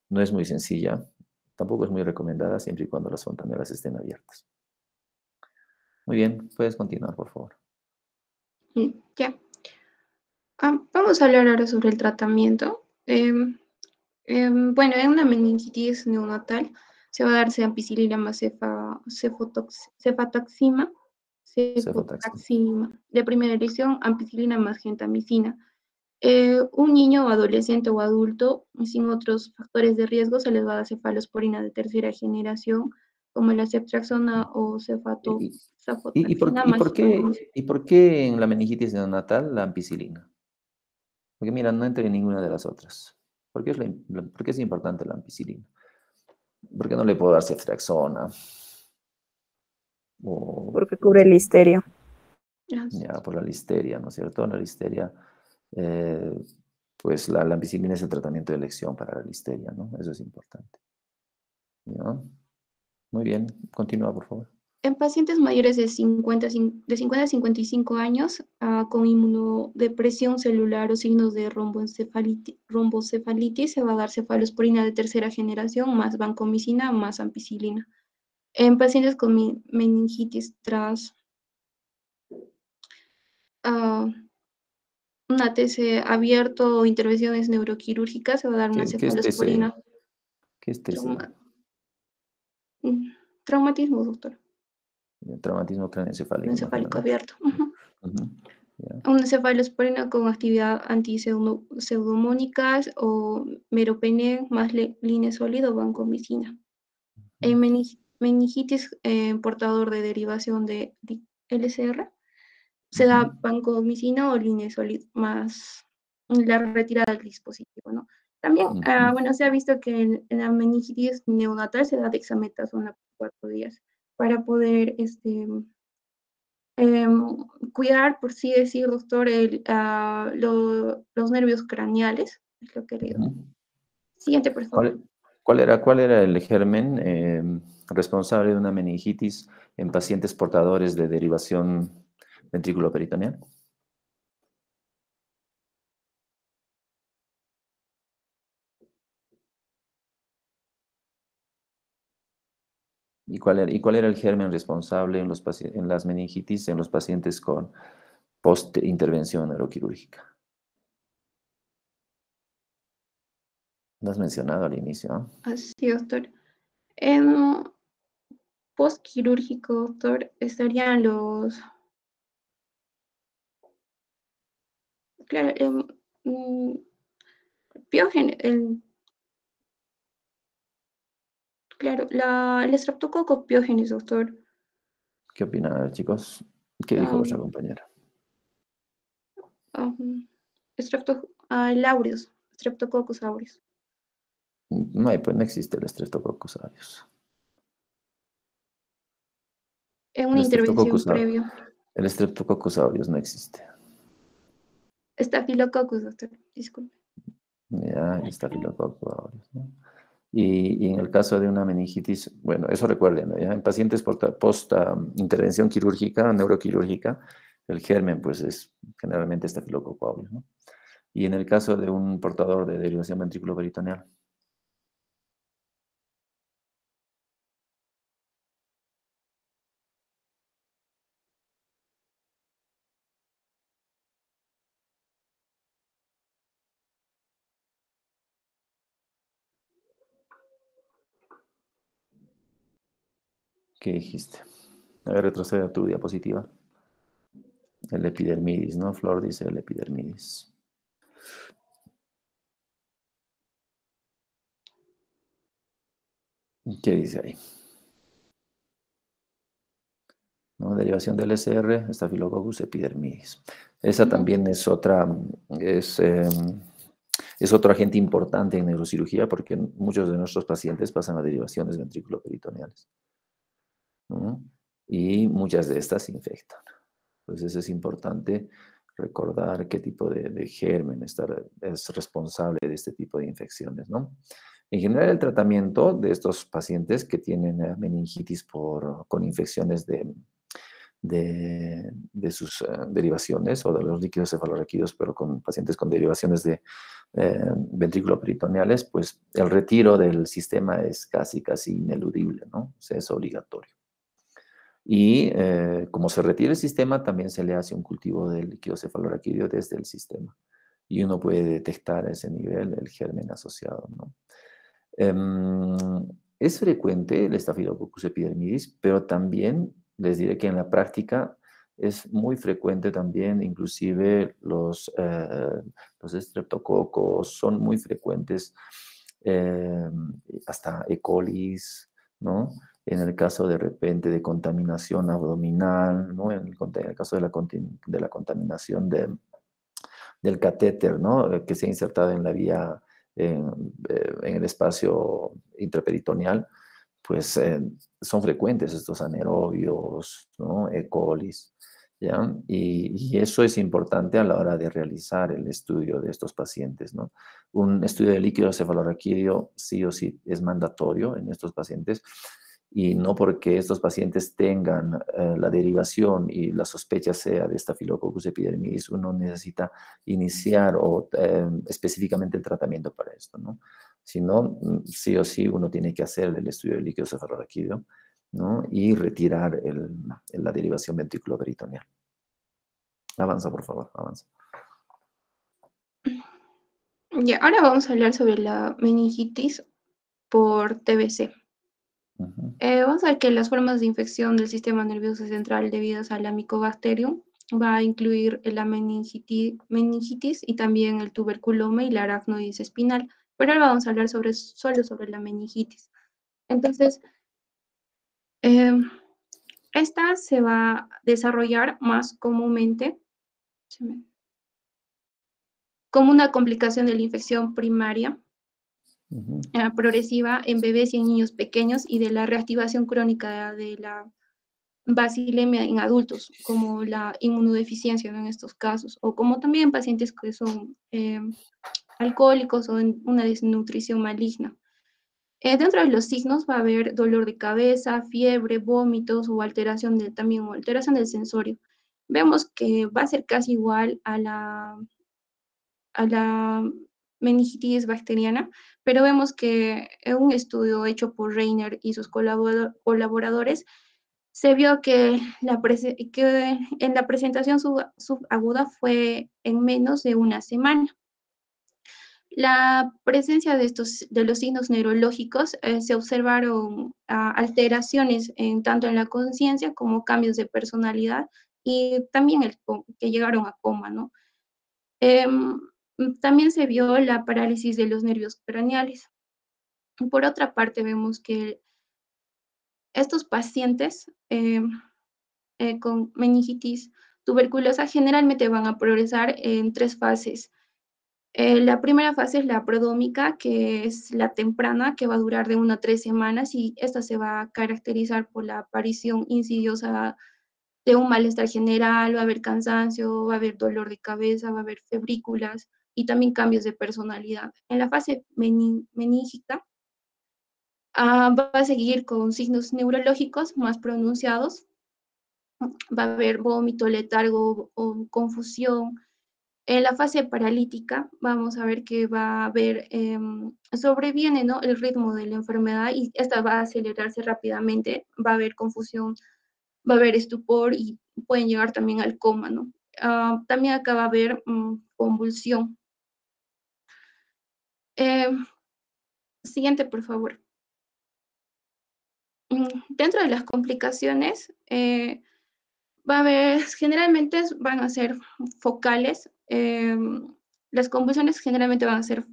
no es muy sencilla, tampoco es muy recomendada siempre y cuando las fontanelas estén abiertas. Muy bien, puedes continuar, por favor. Ya. Vamos a hablar ahora sobre el tratamiento. Bueno, en una meningitis neonatal se va a dar ampicilina más cefataxima, Cefotaxima. de primera elección, ampicilina más gentamicina. Un niño o adolescente o adulto sin otros factores de riesgo se les va a dar cefalosporina de tercera generación, como la ceftriaxona o ¿Y, cefotaxina más y por qué en la meningitis neonatal la ampicilina? Porque mira, no entra en ninguna de las otras. ¿Por qué es importante la ampicilina? ¿Por qué no le puedo dar ceftriaxona? O, Porque cubre el listerio. ya, por la listeria, ¿no es cierto? La listeria, eh, pues la ampicilina es el tratamiento de elección para la listeria, ¿no? Eso es importante. ¿Ya? Muy bien, continúa, por favor. En pacientes mayores de 50 a 55 años con inmunodepresión celular o signos de rombocefalitis se va a dar cefalosporina de tercera generación más vancomicina más ampicilina. En pacientes con meningitis tras un ATC abierto o intervenciones neuroquirúrgicas se va a dar una ¿Qué es TCE? cefalosporina. ¿Qué es TCE? Traumatismo, doctor. Traumatismo craneoencefálico, imagino, Encefálico ¿no? abierto. Ujú, ya. Una cefalosporina con actividad antipseudomónicas o meropenem más line sólido vancomicina. En meningitis portador de derivación de LCR se da vancomicina o line sólido más la retirada del dispositivo, ¿no? También, bueno, se ha visto que en la meningitis neonatal se da dexametasona por 4 días para poder cuidar, por sí decir, doctor, los nervios craneales, es lo que le digo. Ujú. Siguiente, por favor. ¿Cuál era el germen responsable de una meningitis en pacientes portadores de derivación ventrículo-peritoneal? ¿Y cuál era el germen responsable en las meningitis en los pacientes con post-intervención neuroquirúrgica? Lo has mencionado al inicio, ¿no? Así, doctor. Em, postquirúrgico, doctor, estarían los, claro, piógenes, claro, el estreptococo piógenes, doctor. ¿Qué opinan, chicos? ¿Qué dijo vuestra compañera? Aureus, Streptococcus aureus. No hay, pues no existe el Streptococcus aureus. En una intervención previa. El Streptococcus aureus no existe. Staphylococcus, doctor, disculpe. Ya, Staphylococcus aureus, ¿no? Y en el caso de una meningitis, bueno, eso recuerden, ¿no? ¿Ya? En pacientes post intervención quirúrgica, neuroquirúrgica, el germen pues es generalmente Staphylococcus aureus, ¿no? Y en el caso de un portador de derivación ventrículo-peritoneal. ¿Qué dijiste? A ver, retrocede a tu diapositiva. El epidermidis, ¿no? Flor dice el epidermidis. ¿Qué dice ahí? ¿No? Derivación del SR, Staphylococcus epidermidis. Esa también es otra, es otro agente importante en neurocirugía porque muchos de nuestros pacientes pasan a derivaciones ventriculoperitoneales, ¿no? Y muchas de estas infectan. Entonces es importante recordar qué tipo de germen es responsable de este tipo de infecciones, ¿no? En general, el tratamiento de estos pacientes que tienen meningitis con infecciones de sus derivaciones o de los líquidos cefalorraquídeos, pero con pacientes con derivaciones de ventrículo-peritoneales, pues el retiro del sistema es casi ineludible, ¿no? O sea, es obligatorio. Y como se retira el sistema, también se le hace un cultivo del líquido cefalorraquídeo desde el sistema. Y uno puede detectar a ese nivel el germen asociado, ¿no? Es frecuente el Staphylococcus epidermidis, pero también les diré que en la práctica es muy frecuente también, inclusive los estreptococos son muy frecuentes, hasta E. coli, ¿no? En el caso de repente de contaminación abdominal, ¿no? En el caso de la contaminación del catéter, ¿no? Que se ha insertado en la vía, en el espacio intraperitoneal, pues son frecuentes estos anaerobios, ¿no? E. coli, ¿ya? Y eso es importante a la hora de realizar el estudio de estos pacientes, ¿no? Un estudio de líquido cefalorraquídeo sí o sí es mandatorio en estos pacientes, y no porque estos pacientes tengan la derivación y la sospecha sea de Staphylococcus epidermidis, uno necesita iniciar específicamente el tratamiento para esto, ¿no? Si no, sí o sí uno tiene que hacer el estudio del líquido cefalorraquídeo, ¿no? Y retirar la derivación ventrículo-peritoneal. Avanza, por favor, avanza. Ya, ahora vamos a hablar sobre la meningitis por TBC. Vamos a ver que las formas de infección del sistema nervioso central debidas al Mycobacterium va a incluir la meningitis y también el tuberculoma y la aracnoides espinal. Pero ahora vamos a hablar solo sobre la meningitis. Entonces, esta se va a desarrollar más comúnmente como una complicación de la infección primaria progresiva en bebés y en niños pequeños y de la reactivación crónica de la basilemia en adultos, como la inmunodeficiencia, ¿no? En estos casos, o como también pacientes que son alcohólicos o en una desnutrición maligna. Dentro de los signos va a haber dolor de cabeza, fiebre, vómitos o alteración del sensorio. Vemos que va a ser casi igual a la meningitis bacteriana, pero vemos que en un estudio hecho por Reiner y sus colaboradores se vio que en la presentación subaguda fue en menos de una semana. La presencia de los signos neurológicos se observaron alteraciones tanto en la conciencia como cambios de personalidad y también que llegaron a coma, ¿no? Em, También se vio la parálisis de los nervios craneales. Por otra parte, vemos que estos pacientes con meningitis tuberculosa generalmente van a progresar en 3 fases. La primera fase es la prodrómica, que es la temprana, que va a durar de 1 a 3 semanas, y esta se va a caracterizar por la aparición insidiosa de un malestar general, va a haber cansancio, va a haber dolor de cabeza, va a haber febrículas y también cambios de personalidad. En la fase meníngica va a seguir con signos neurológicos más pronunciados, va a haber vómito, letargo o confusión. En la fase paralítica vamos a ver que va a haber, sobreviene, ¿no?, el ritmo de la enfermedad y esta va a acelerarse rápidamente, va a haber confusión, va a haber estupor y pueden llegar también al coma, ¿no? También acá va a haber convulsión. Siguiente, por favor. Dentro de las complicaciones, va a haber, generalmente van a ser focales. Las convulsiones generalmente van a ser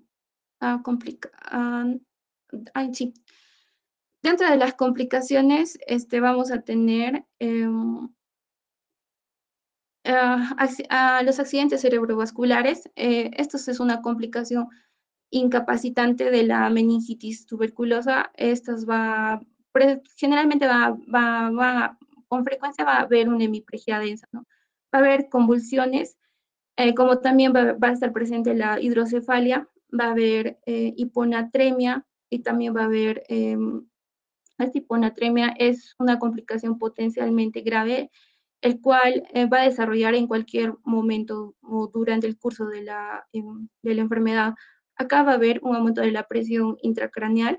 sí. Dentro de las complicaciones, vamos a tener los accidentes cerebrovasculares. Esto es una complicación incapacitante de la meningitis tuberculosa. Generalmente con frecuencia va a haber una hemiplegia densa, ¿no? Va a haber convulsiones, como también va a estar presente la hidrocefalia, va a haber hiponatremia y también va a haber, esta hiponatremia es una complicación potencialmente grave, el cual va a desarrollar en cualquier momento o durante el curso de la enfermedad. Acá va a haber un aumento de la presión intracraneal.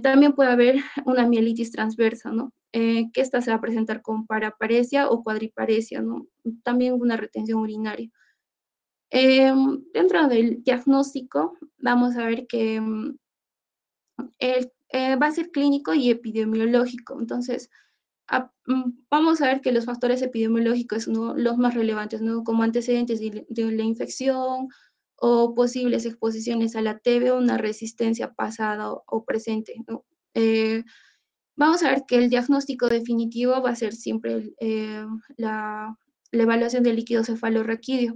También puede haber una mielitis transversa, ¿no? Que esta se va a presentar con paraparesia o cuadriparesia, ¿no? También una retención urinaria. Dentro del diagnóstico, vamos a ver que va a ser clínico y epidemiológico. Entonces, vamos a ver que los factores epidemiológicos, ¿no?, los más relevantes, ¿no?, como antecedentes de la infección o posibles exposiciones a la TB o una resistencia pasada o presente, ¿no? Vamos a ver que el diagnóstico definitivo va a ser siempre la evaluación del líquido cefalorraquídeo,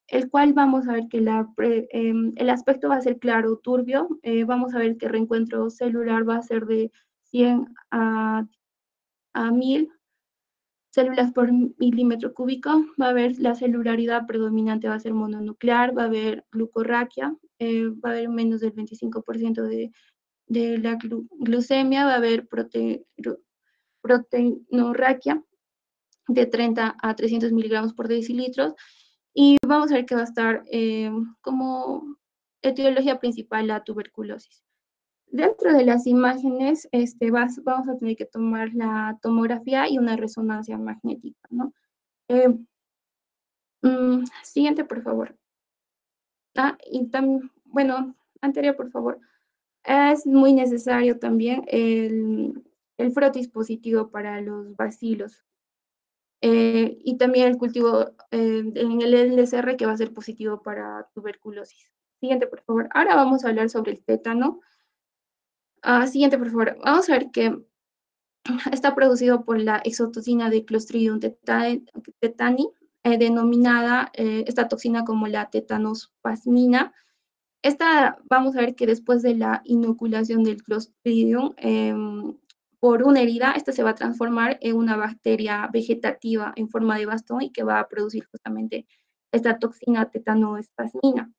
el cual vamos a ver que el aspecto va a ser claro, turbio. Vamos a ver que el reencuentro celular va a ser de 100 a 1000 células por milímetro cúbico. Va a haber la celularidad predominante, va a ser mononuclear, va a haber glucorraquia, va a haber menos del 25% de la glucemia, va a haber proteinorraquia de 30 a 300 miligramos por decilitros, y vamos a ver que va a estar como etiología principal la tuberculosis. Dentro de las imágenes, vamos a tener que tomar la tomografía y una resonancia magnética, ¿no? Siguiente, por favor. Bueno, anterior, por favor. Es muy necesario también el frotis positivo para los bacilos. Y también el cultivo en el LSR, que va a ser positivo para tuberculosis. Siguiente, por favor. Ahora vamos a hablar sobre el tétano. Siguiente, por favor. Vamos a ver que está producido por la exotoxina de Clostridium tetani, denominada esta toxina como la tetanospasmina. Vamos a ver que después de la inoculación del Clostridium por una herida, esta se va a transformar en una bacteria vegetativa en forma de bastón y que va a producir justamente esta toxina tetanospasmina.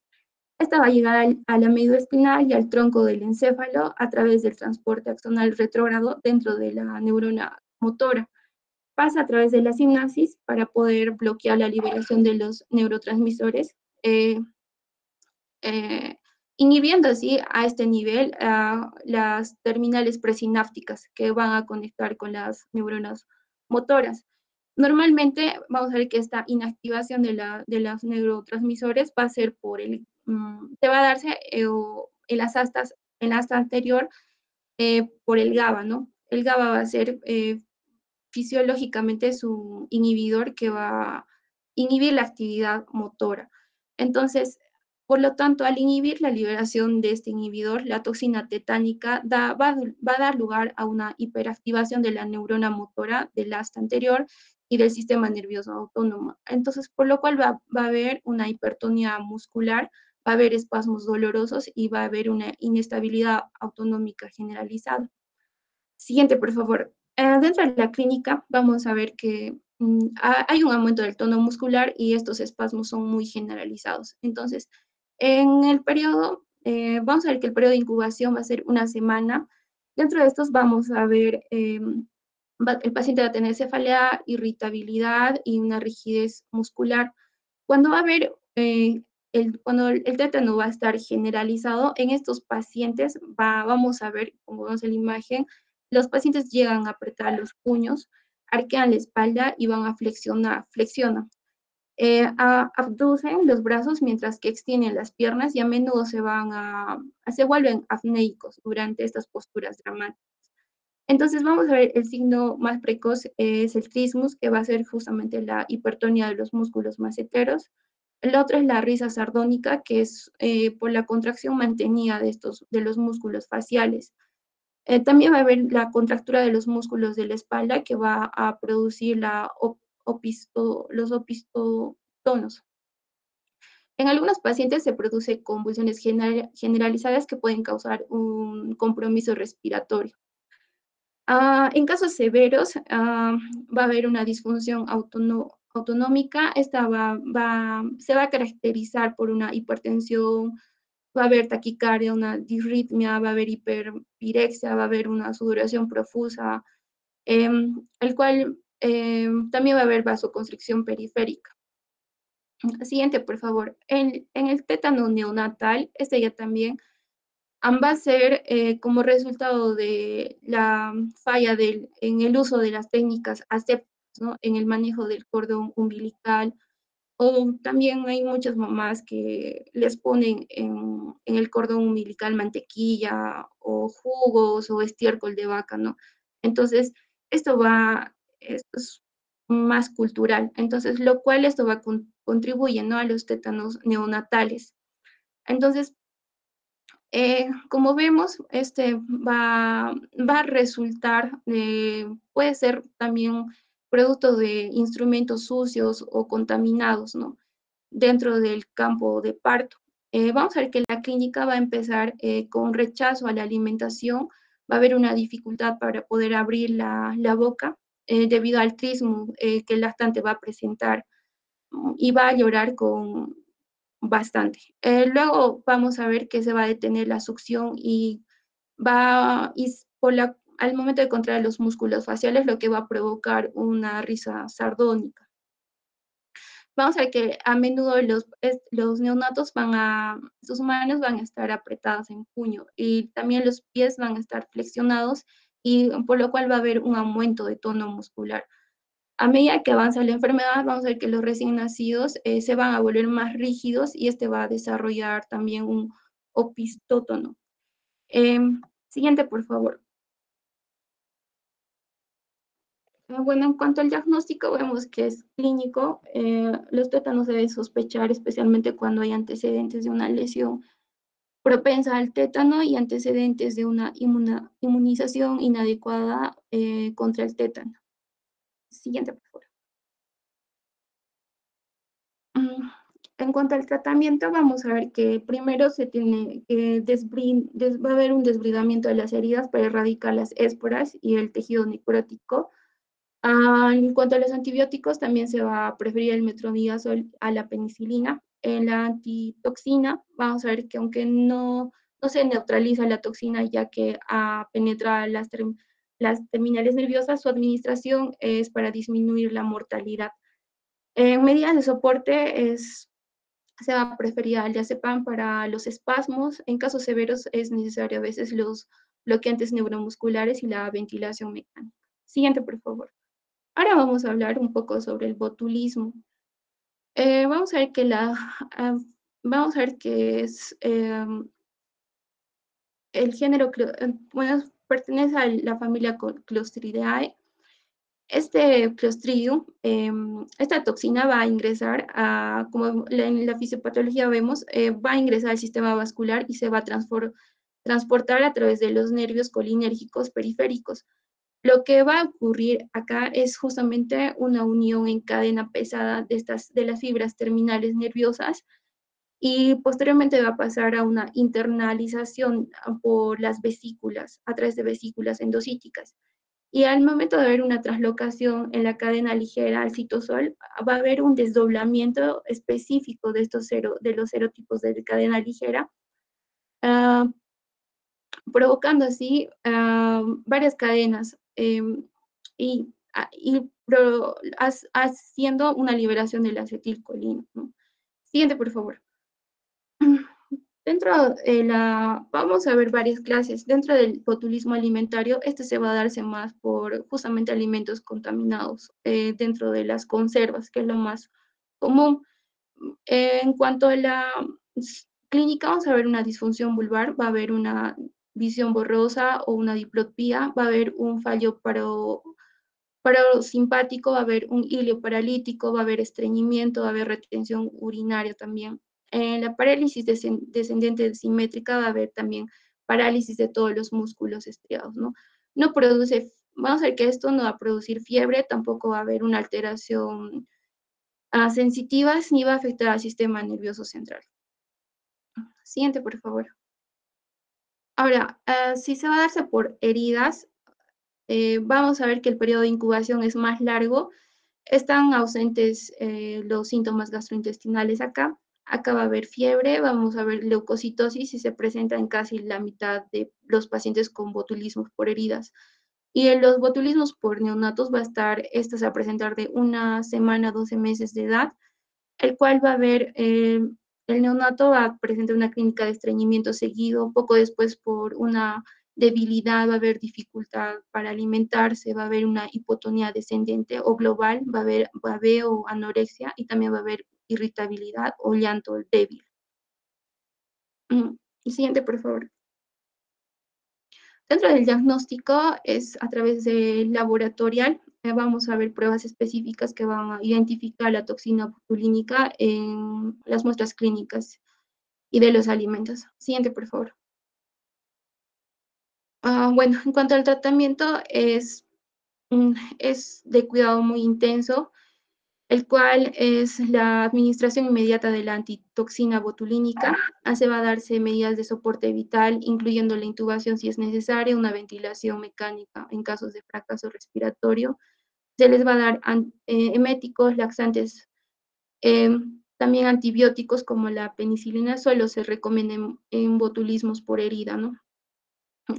Esta va a llegar a la médula espinal y al tronco del encéfalo a través del transporte axonal retrógrado dentro de la neurona motora. Pasa a través de la sinapsis para poder bloquear la liberación de los neurotransmisores, inhibiendo así a este nivel las terminales presinápticas que van a conectar con las neuronas motoras. Normalmente vamos a ver que esta inactivación de los neurotransmisores va a ser por te va a darse en la asta anterior por el GABA, ¿no? El GABA va a ser fisiológicamente su inhibidor que va a inhibir la actividad motora. Entonces, por lo tanto, al inhibir la liberación de este inhibidor, la toxina tetánica va a dar lugar a una hiperactivación de la neurona motora del asta anterior y del sistema nervioso autónomo. Entonces, por lo cual va a haber una hipertonía muscular, va a haber espasmos dolorosos y va a haber una inestabilidad autonómica generalizada. Siguiente, por favor. Dentro de la clínica vamos a ver que hay un aumento del tono muscular y estos espasmos son muy generalizados. Entonces, en el periodo, vamos a ver que el periodo de incubación va a ser una semana. Dentro de estos vamos a ver, el paciente va a tener cefalea, irritabilidad y una rigidez muscular. Cuando va a haber, cuando el tétano va a estar generalizado, en estos pacientes vamos a ver, como vemos en la imagen, los pacientes llegan a apretar los puños, arquean la espalda y van a flexionar, abducen los brazos mientras que extienden las piernas y a menudo se vuelven apneicos durante estas posturas dramáticas. Entonces vamos a ver el signo más precoz es el trismus, que va a ser justamente la hipertonía de los músculos maceteros. El otro es la risa sardónica, que es por la contracción mantenida de los músculos faciales. También va a haber la contractura de los músculos de la espalda que va a producir los opistotonos. En algunos pacientes se produce convulsiones generalizadas que pueden causar un compromiso respiratorio. En casos severos va a haber una disfunción autonómica. Esta se va a caracterizar por una hipertensión, va a haber taquicardia, una disritmia, va a haber hiperpirexia, va a haber una sudoración profusa, el cual también va a haber vasoconstricción periférica. Siguiente, por favor. En el tétano neonatal, este ya también va a ser como resultado de la falla en el uso de las técnicas asépticas, ¿no? En el manejo del cordón umbilical, o también hay muchas mamás que les ponen en el cordón umbilical mantequilla o jugos o estiércol de vaca, ¿no? Entonces, esto es más cultural. Entonces, lo cual esto va a contribuye, ¿no? A los tétanos neonatales. Entonces, como vemos, este va a resultar, puede ser también producto de instrumentos sucios o contaminados, ¿no? Dentro del campo de parto. Vamos a ver que la clínica va a empezar con rechazo a la alimentación, va a haber una dificultad para poder abrir la boca debido al trismo que el lactante va a presentar y va a llorar bastante. Luego vamos a ver que se va a detener la succión y al momento de contraer los músculos faciales, lo que va a provocar una risa sardónica. Vamos a ver que a menudo los neonatos sus manos van a estar apretadas en puño y también los pies van a estar flexionados y por lo cual va a haber un aumento de tono muscular. A medida que avanza la enfermedad, vamos a ver que los recién nacidos se van a volver más rígidos y este va a desarrollar también un opistótono. Siguiente, por favor. Bueno, en cuanto al diagnóstico, vemos que es clínico. Los tétanos se deben sospechar, especialmente cuando hay antecedentes de una lesión propensa al tétano y antecedentes de una inmunización inadecuada contra el tétano. Siguiente, por favor. En cuanto al tratamiento, vamos a ver que primero se tiene que va a haber un desbridamiento de las heridas para erradicar las esporas y el tejido necrótico. En cuanto a los antibióticos, también se va a preferir el metronidazol a la penicilina. En la antitoxina, vamos a ver que aunque no se neutraliza la toxina ya que penetra las terminales nerviosas, su administración es para disminuir la mortalidad. En medidas de soporte se va a preferir el diazepam para los espasmos. En casos severos es necesario a veces los bloqueantes neuromusculares y la ventilación mecánica. Siguiente, por favor. Ahora vamos a hablar un poco sobre el botulismo. Vamos a ver que vamos a ver que es el género, bueno, pertenece a la familia Clostridiae. Este Clostridium, esta toxina va a ingresar a, como en la fisiopatología vemos, va a ingresar al sistema vascular y se va a transportar a través de los nervios colinérgicos periféricos. Lo que va a ocurrir acá es justamente una unión en cadena pesada de las fibras terminales nerviosas y posteriormente va a pasar a una internalización por las vesículas, a través de vesículas endocíticas. Y al momento de haber una translocación en la cadena ligera al citosol, va a haber un desdoblamiento específico de los serotipos de cadena ligera, uh, provocando así varias cadenas y, haciendo una liberación del acetilcolina, ¿no? Siguiente, por favor. Dentro de vamos a ver varias clases. Dentro del botulismo alimentario, este se va a darse más por justamente alimentos contaminados dentro de las conservas, que es lo más común. En cuanto a la clínica, vamos a ver una disfunción vulvar, va a haber una visión borrosa o una diplopía, va a haber un fallo parasimpático, va a haber un hilio paralítico, va a haber estreñimiento, va a haber retención urinaria también. En la parálisis descendente simétrica va a haber también parálisis de todos los músculos estriados, ¿no? No produce, vamos a ver que esto no va a producir fiebre, tampoco va a haber una alteración sensitiva, ni va a afectar al sistema nervioso central. Siguiente, por favor. Ahora, si se va a darse por heridas, vamos a ver que el periodo de incubación es más largo. Están ausentes los síntomas gastrointestinales acá. Acá va a haber fiebre, vamos a ver leucocitosis y se presenta en casi la mitad de los pacientes con botulismos por heridas. Y en los botulismos por neonatos estos a presentar de 1 semana a 12 meses de edad, el cual va a haber, el neonato va a presentar una clínica de estreñimiento seguido, poco después por una debilidad, va a haber dificultad para alimentarse, va a haber una hipotonía descendente o global, va a haber babeo o anorexia y también va a haber irritabilidad o llanto débil. Siguiente, por favor. Dentro del diagnóstico es a través del laboratorial, vamos a ver pruebas específicas que van a identificar la toxina botulínica en las muestras clínicas y de los alimentos. Siguiente, por favor. Bueno, en cuanto al tratamiento, es de cuidado muy intenso, el cual es la administración inmediata de la antitoxina botulínica. Se va a darse medidas de soporte vital, incluyendo la intubación si es necesaria, una ventilación mecánica en casos de fracaso respiratorio. Se les va a dar eméticos, laxantes, también antibióticos como la penicilina, solo se recomienda en botulismos por herida, ¿no?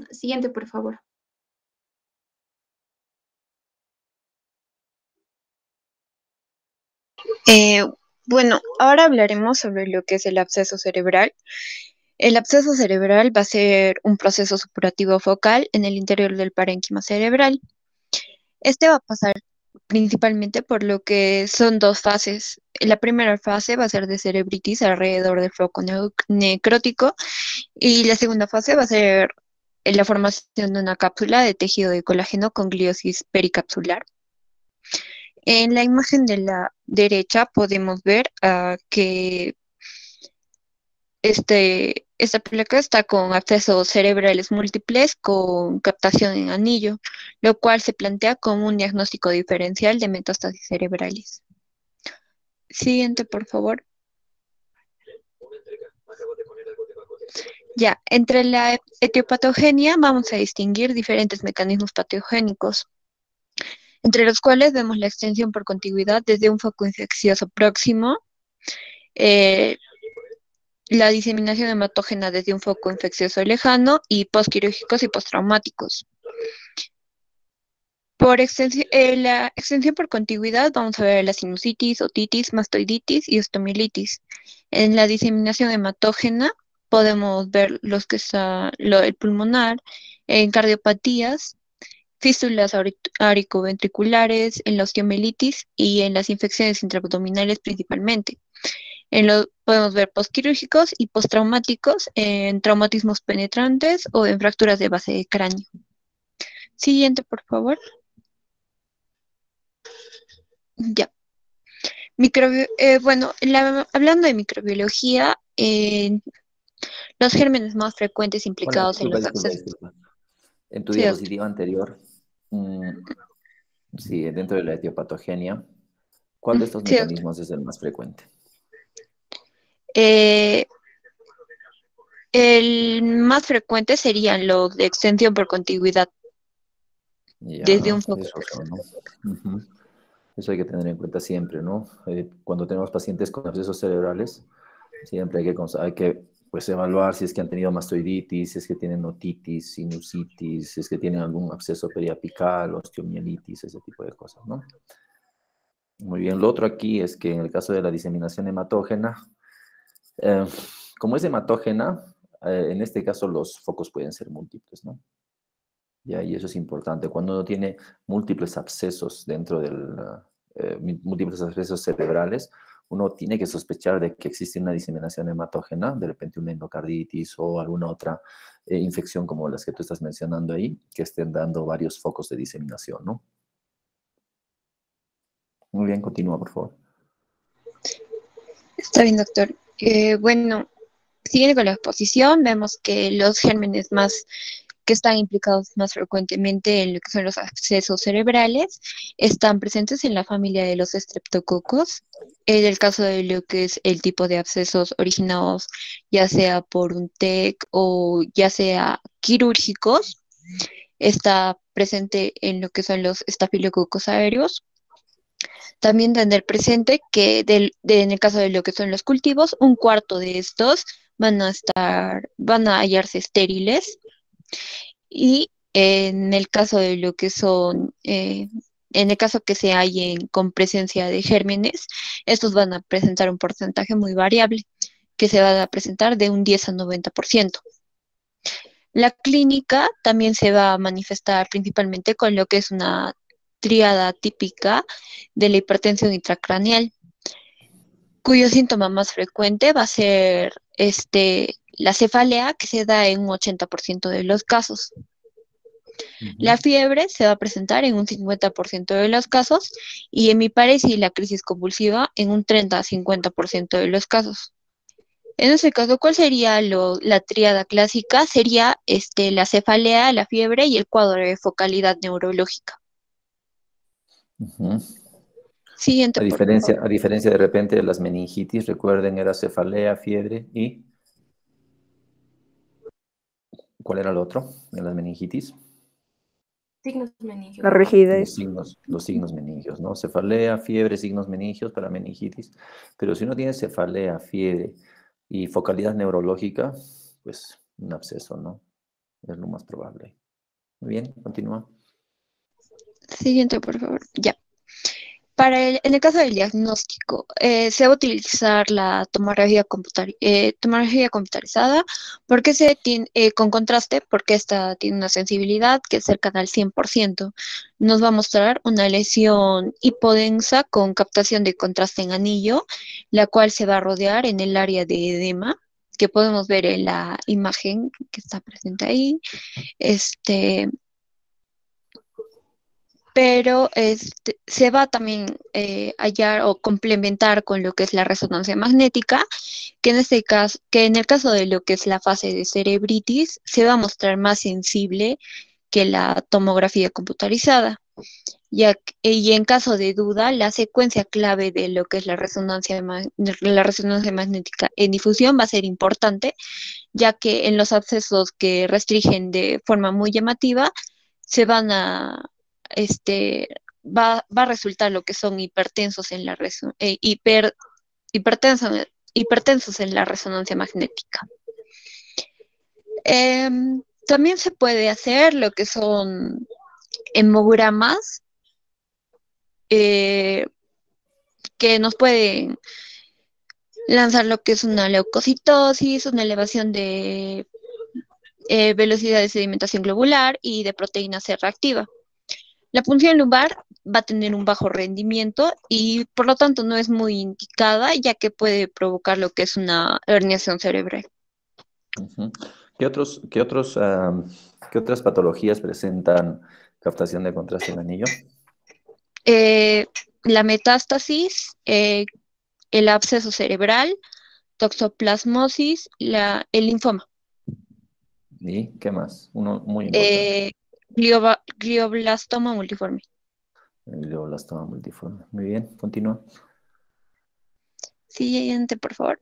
Siguiente, por favor. Bueno, ahora hablaremos sobre lo que es el absceso cerebral. El absceso cerebral va a ser un proceso supurativo focal en el interior del parénquima cerebral. Este va a pasar principalmente por lo que son 2 fases. La primera fase va a ser de cerebritis alrededor del foco necrótico y la segunda fase va a ser la formación de una cápsula de tejido de colágeno con gliosis pericapsular. En la imagen de la derecha podemos ver que esta placa está con abscesos cerebrales múltiples con captación en anillo, lo cual se plantea como un diagnóstico diferencial de metástasis cerebrales. Siguiente, por favor. Ya, entre la etiopatogenia vamos a distinguir diferentes mecanismos patogénicos, entre los cuales vemos la extensión por contigüidad desde un foco infeccioso próximo, la diseminación hematógena desde un foco infeccioso lejano y postquirúrgicos y postraumáticos. Por la extensión por contigüidad vamos a ver la sinusitis, otitis, mastoiditis y osteomielitis. En la diseminación hematógena podemos ver los que está el pulmonar, en cardiopatías, fístulas auriculoventriculares, en la osteomielitis y en las infecciones intraabdominales principalmente. Podemos ver postquirúrgicos y postraumáticos en traumatismos penetrantes o en fracturas de base de cráneo. Siguiente, por favor. Ya. Bueno, hablando de microbiología, los gérmenes más frecuentes Hola, implicados en los abscesos. disculpa. En tu Sí, diapositiva anterior, sí, dentro de la etiopatogenia, ¿cuál de estos sí, doctor. mecanismos es el más frecuente? El más frecuente serían los de extensión por contigüidad desde Ya, un foco. esos son, ¿no? Ujú. Eso hay que tener en cuenta siempre, ¿no? Cuando tenemos pacientes con abscesos cerebrales, siempre hay que pues, evaluar si es que han tenido mastoiditis, si es que tienen otitis, sinusitis, si es que tienen algún absceso periapical, osteomielitis, ese tipo de cosas, ¿no? Muy bien, lo otro aquí es que en el caso de la diseminación hematógena, eh, como es hematógena, en este caso los focos pueden ser múltiples, ¿no? Ya, y eso es importante. Cuando uno tiene múltiples abscesos dentro del, múltiples abscesos cerebrales, uno tiene que sospechar de que existe una diseminación hematógena, de repente una endocarditis o alguna otra infección como las que tú estás mencionando ahí, que estén dando varios focos de diseminación, ¿no? Muy bien, continúa, por favor. Está bien, doctor. Bueno, siguiendo con la exposición, vemos que los gérmenes que están implicados más frecuentemente en lo que son los abscesos cerebrales están presentes en la familia de los estreptococos. En el caso de lo que es el tipo de abscesos originados ya sea por un TEC o ya sea quirúrgicos, está presente en lo que son los estafilococos aéreos. También tener presente que en el caso de lo que son los cultivos, un cuarto de estos van a hallarse estériles y en el caso de lo que son, en el caso que se hallen con presencia de gérmenes, estos van a presentar un porcentaje muy variable, que se va a presentar de un 10 a 90%. La clínica también se va a manifestar principalmente con lo que es una tríada típica de la hipertensión intracraneal, cuyo síntoma más frecuente va a ser la cefalea, que se da en un 80% de los casos. La fiebre se va a presentar en un 50% de los casos y hemiparesia y la crisis convulsiva en un 30 a 50% de los casos. En ese caso, ¿cuál sería la tríada clásica? Sería la cefalea, la fiebre y el cuadro de focalidad neurológica. Siguiente, por favor. A diferencia de repente de las meningitis, recuerden, era cefalea, fiebre y... ¿Cuál era el otro de las meningitis? Signos meningios. La rigidez. Los signos meningios, ¿no? Cefalea, fiebre, signos meningios para meningitis. Pero si uno tiene cefalea, fiebre y focalidad neurológica, pues un absceso, ¿no? Es lo más probable. Muy bien, continúa. Siguiente, por favor. Ya. En el caso del diagnóstico, se va a utilizar la tomografía computarizada porque con contraste, porque esta tiene una sensibilidad que es cercana al 100%. Nos va a mostrar una lesión hipodensa con captación de contraste en anillo, la cual se va a rodear en el área de edema, que podemos ver en la imagen que está presente ahí. Pero se va también hallar o complementar con lo que es la resonancia magnética, que en el caso de lo que es la fase de cerebritis, se va a mostrar más sensible que la tomografía computarizada. Y en caso de duda, la secuencia clave de lo que es la resonancia magnética en difusión va a ser importante, ya que en los abscesos que restringen de forma muy llamativa, se van a va a resultar lo que son hipertensos en la hipertensos en la resonancia magnética. También se puede hacer lo que son hemogramas que nos pueden lanzar lo que es una leucocitosis, una elevación de velocidad de sedimentación globular y de proteína C reactiva. La punción lumbar va a tener un bajo rendimiento y por lo tanto no es muy indicada, ya que puede provocar lo que es una herniación cerebral. Ujú. ¿Qué otras patologías presentan captación de contraste en anillo? La metástasis, el absceso cerebral, toxoplasmosis, el linfoma, ¿Y qué más? Uno muy importante, glioblastoma multiforme. el glioblastoma multiforme. Muy bien, continúa. Siguiente, por favor.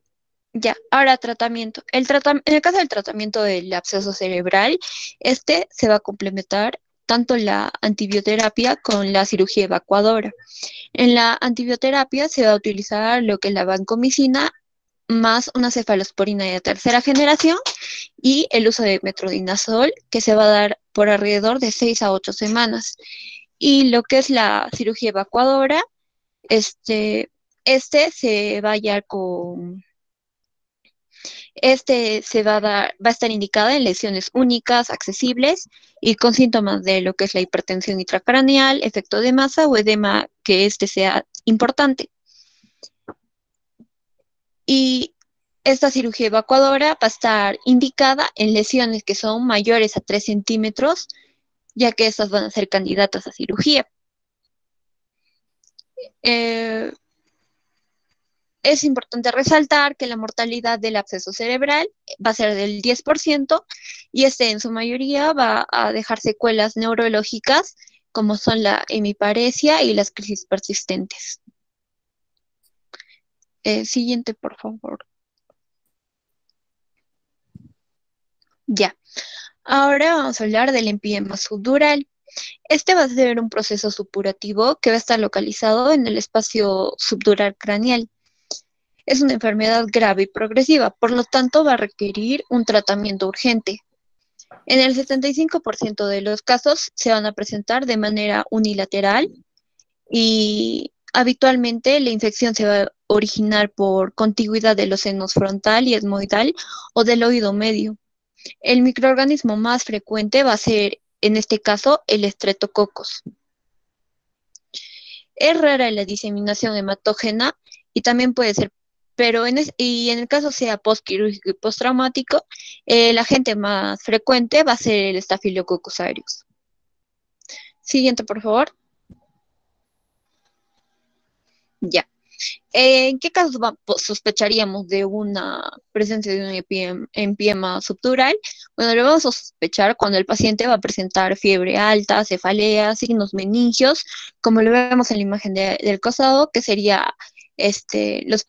Ya, ahora tratamiento. En el caso del tratamiento del absceso cerebral, este se va a complementar tanto la antibioterapia con la cirugía evacuadora. En la antibioterapia se va a utilizar lo que es la vancomicina más una cefalosporina de tercera generación y el uso de metronidazol que se va a dar por alrededor de 6 a 8 semanas. Y lo que es la cirugía evacuadora, este se va a hallar con este se va a dar, va a estar indicada en lesiones únicas, accesibles y con síntomas de lo que es la hipertensión intracraneal, efecto de masa o edema que este sea importante. Y esta cirugía evacuadora va a estar indicada en lesiones que son mayores a 3 centímetros, ya que estas van a ser candidatas a cirugía. Eh, Es importante resaltar que la mortalidad del absceso cerebral va a ser del 10% y este en su mayoría va a dejar secuelas neurológicas como son la hemiparesia y las crisis persistentes. Siguiente, por favor. Ya. Ahora vamos a hablar del empiema subdural. Este va a ser un proceso supurativo que va a estar localizado en el espacio subdural craneal. Es una enfermedad grave y progresiva, por lo tanto va a requerir un tratamiento urgente. En el 75% de los casos se van a presentar de manera unilateral y habitualmente la infección se va a originar por contigüidad de los senos frontal y etmoidal o del oído medio. El microorganismo más frecuente va a ser, en este caso, el estreptococos. Es rara la diseminación hematógena y también puede ser, pero y en el caso sea postquirúrgico y postraumático, el agente más frecuente va a ser el Staphylococcus aureus. Siguiente, por favor. Ya. ¿En qué casos sospecharíamos de una presencia de un empiema subdural? Bueno, lo vamos a sospechar cuando el paciente va a presentar fiebre alta, cefalea, signos meningios, como lo vemos en la imagen del costado, que sería los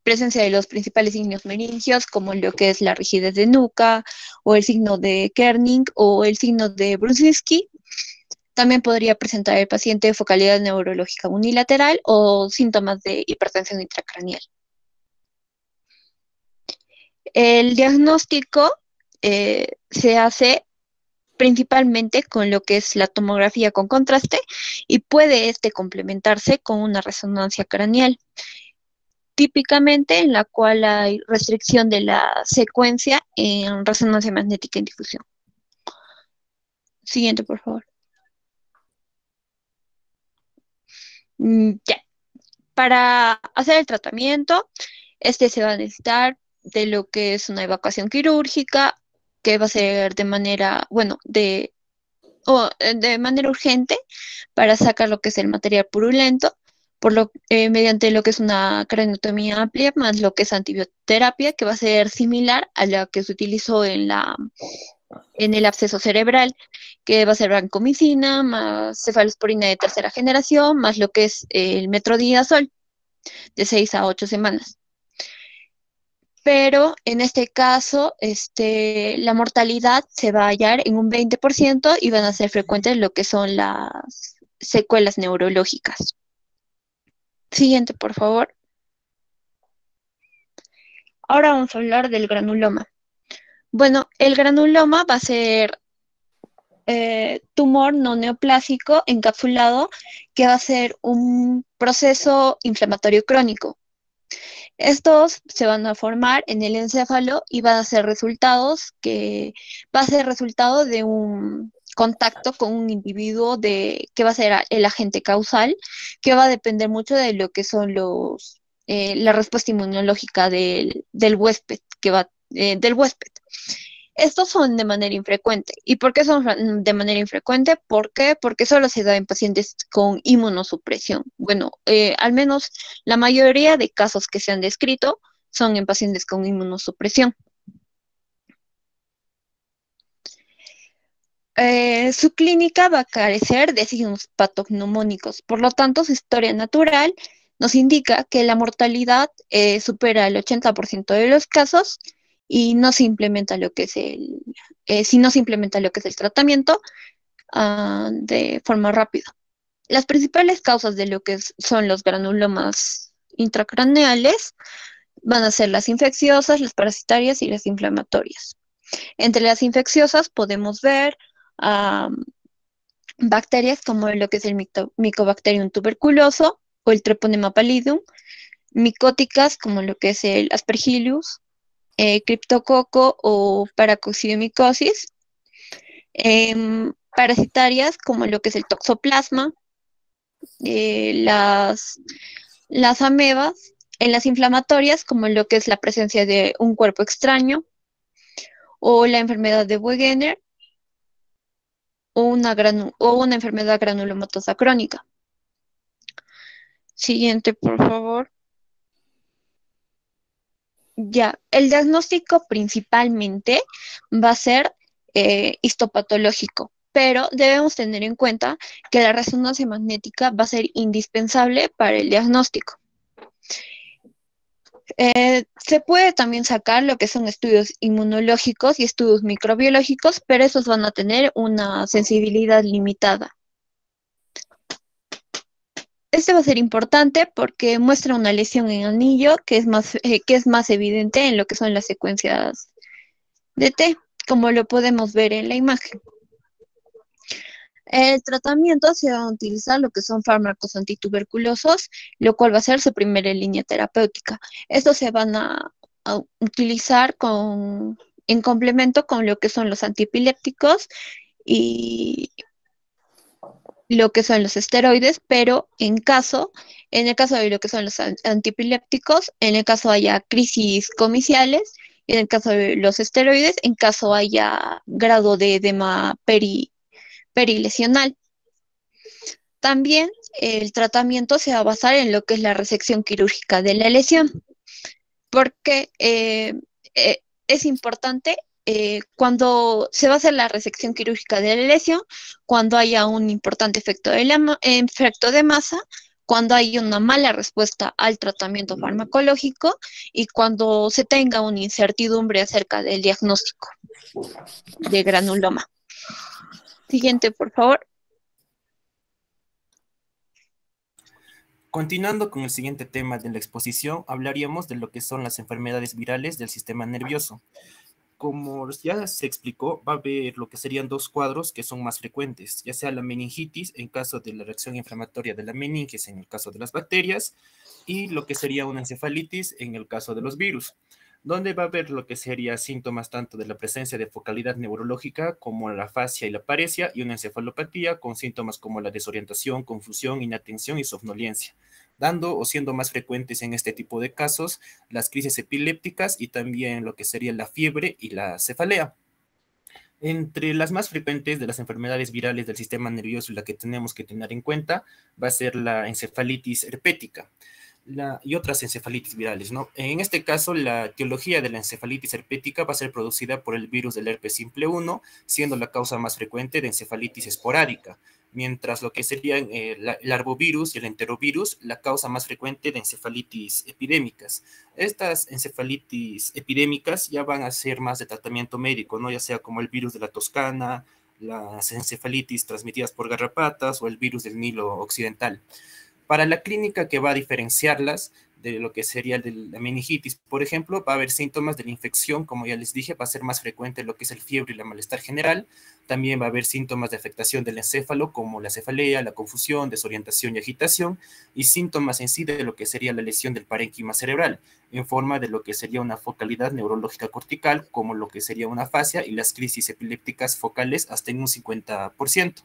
presencia de los principales signos meningios, como lo que es la rigidez de nuca, o el signo de Kerning, o el signo de Brudzinski. También podría presentar el paciente focalidad neurológica unilateral o síntomas de hipertensión intracraneal. El diagnóstico se hace principalmente con lo que es la tomografía con contraste y puede complementarse con una resonancia craneal, típicamente en la cual hay restricción de la secuencia en resonancia magnética en difusión. Siguiente, por favor. Ya. Para hacer el tratamiento, se va a necesitar de lo que es una evacuación quirúrgica, que va a ser de manera, bueno, de manera urgente para sacar lo que es el material purulento, mediante lo que es una craneotomía amplia, más lo que es antibioterapia, que va a ser similar a la que se utilizó en el absceso cerebral, que va a ser vancomicina, más cefalosporina de tercera generación, más lo que es el metronidazol, de 6 a 8 semanas. Pero en este caso, la mortalidad se va a hallar en un 20% y van a ser frecuentes lo que son las secuelas neurológicas. Siguiente, por favor. Ahora vamos a hablar del granuloma. Bueno, el granuloma va a ser tumor no neoplásico encapsulado que va a ser un proceso inflamatorio crónico. Estos se van a formar en el encéfalo y van a ser resultado de un contacto con un individuo que va a ser el agente causal, que va a depender mucho de lo que son la respuesta inmunológica del huésped, del huésped. Estos son de manera infrecuente. ¿Y por qué son de manera infrecuente? ¿Por qué? Porque solo se da en pacientes con inmunosupresión. Bueno, al menos la mayoría de casos que se han descrito son en pacientes con inmunosupresión. Su clínica va a carecer de signos patognomónicos, por lo tanto, su historia natural nos indica que la mortalidad supera el 80% de los casos y no se implementa lo que es si no se implementa lo que es el tratamiento de forma rápida. Las principales causas de lo que son los granulomas intracraneales van a ser las infecciosas, las parasitarias y las inflamatorias. Entre las infecciosas podemos ver bacterias como lo que es el Mycobacterium tuberculoso o el Treponema pallidum, micóticas como lo que es el Aspergillus, Cryptococo o Paracoccidomicosis, parasitarias como lo que es el Toxoplasma, las amebas, en las inflamatorias como lo que es la presencia de un cuerpo extraño o la enfermedad de Wegener o una enfermedad granulomatosa crónica. Siguiente, por favor. Ya, el diagnóstico principalmente va a ser histopatológico, pero debemos tener en cuenta que la resonancia magnética va a ser indispensable para el diagnóstico. Se puede también sacar lo que son estudios inmunológicos y estudios microbiológicos, pero esos van a tener una sensibilidad limitada. Este va a ser importante porque muestra una lesión en anillo que es más evidente en lo que son las secuencias de T, como lo podemos ver en la imagen. El tratamiento se va a utilizar lo que son fármacos antituberculosos, lo cual va a ser su primera línea terapéutica. Estos se van a utilizar en complemento con lo que son los antiepilépticos y lo que son los esteroides, pero en el caso de lo que son los antiepilépticos, en el caso haya crisis comiciales, y en el caso de los esteroides, en caso haya grado de edema perilesional. También el tratamiento se va a basar en lo que es la resección quirúrgica de la lesión, porque es importante cuando se va a hacer la resección quirúrgica de la lesión, cuando haya un importante efecto de masa, cuando hay una mala respuesta al tratamiento farmacológico y cuando se tenga una incertidumbre acerca del diagnóstico de granuloma. Siguiente, por favor. Continuando con el siguiente tema de la exposición, hablaríamos de lo que son las enfermedades virales del sistema nervioso. Como ya se explicó, va a haber lo que serían dos cuadros que son más frecuentes, ya sea la meningitis en caso de la reacción inflamatoria de la meninges en el caso de las bacterias y lo que sería una encefalitis en el caso de los virus, donde va a haber lo que sería síntomas tanto de la presencia de focalidad neurológica como la afasia y la paresia y una encefalopatía con síntomas como la desorientación, confusión, inatención y somnolencia, dando o siendo más frecuentes en este tipo de casos las crisis epilépticas y también lo que sería la fiebre y la cefalea. Entre las más frecuentes de las enfermedades virales del sistema nervioso y la que tenemos que tener en cuenta va a ser la encefalitis herpética y otras encefalitis virales, ¿no? En este caso, la etiología de la encefalitis herpética va a ser producida por el virus del herpes simple 1, siendo la causa más frecuente de encefalitis esporádica, mientras lo que serían el arbovirus y el enterovirus, la causa más frecuente de encefalitis epidémicas. Estas encefalitis epidémicas ya van a ser más de tratamiento médico, ¿no? Ya sea como el virus de la Toscana, las encefalitis transmitidas por garrapatas o el virus del Nilo occidental. Para la clínica que va a diferenciarlas, de lo que sería de la meningitis, por ejemplo, va a haber síntomas de la infección, como ya les dije, va a ser más frecuente lo que es el fiebre y la malestar general. También va a haber síntomas de afectación del encéfalo, como la cefalea, la confusión, desorientación y agitación, y síntomas en sí de lo que sería la lesión del parénquima cerebral, en forma de lo que sería una focalidad neurológica cortical, como lo que sería una afasia y las crisis epilépticas focales hasta en un 50%.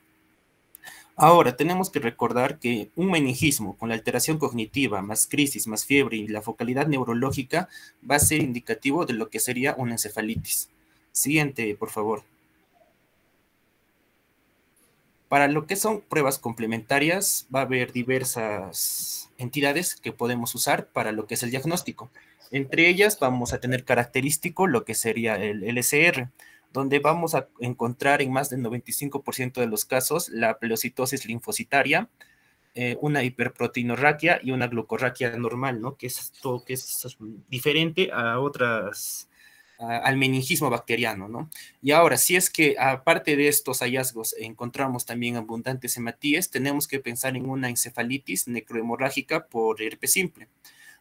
Ahora, tenemos que recordar que un meningismo con la alteración cognitiva, más crisis, más fiebre y la focalidad neurológica va a ser indicativo de lo que sería una encefalitis. Siguiente, por favor. Para lo que son pruebas complementarias, va a haber diversas entidades que podemos usar para lo que es el diagnóstico. Entre ellas vamos a tener característico lo que sería el LCR, donde vamos a encontrar en más del 95% de los casos la pleocitosis linfocitaria, una hiperproteinorraquia y una glucorraquia normal, ¿no? Que es diferente a otras, al meningismo bacteriano, ¿no? Y ahora, si es que aparte de estos hallazgos encontramos también abundantes hematíes, tenemos que pensar en una encefalitis necrohemorrágica por herpes simple.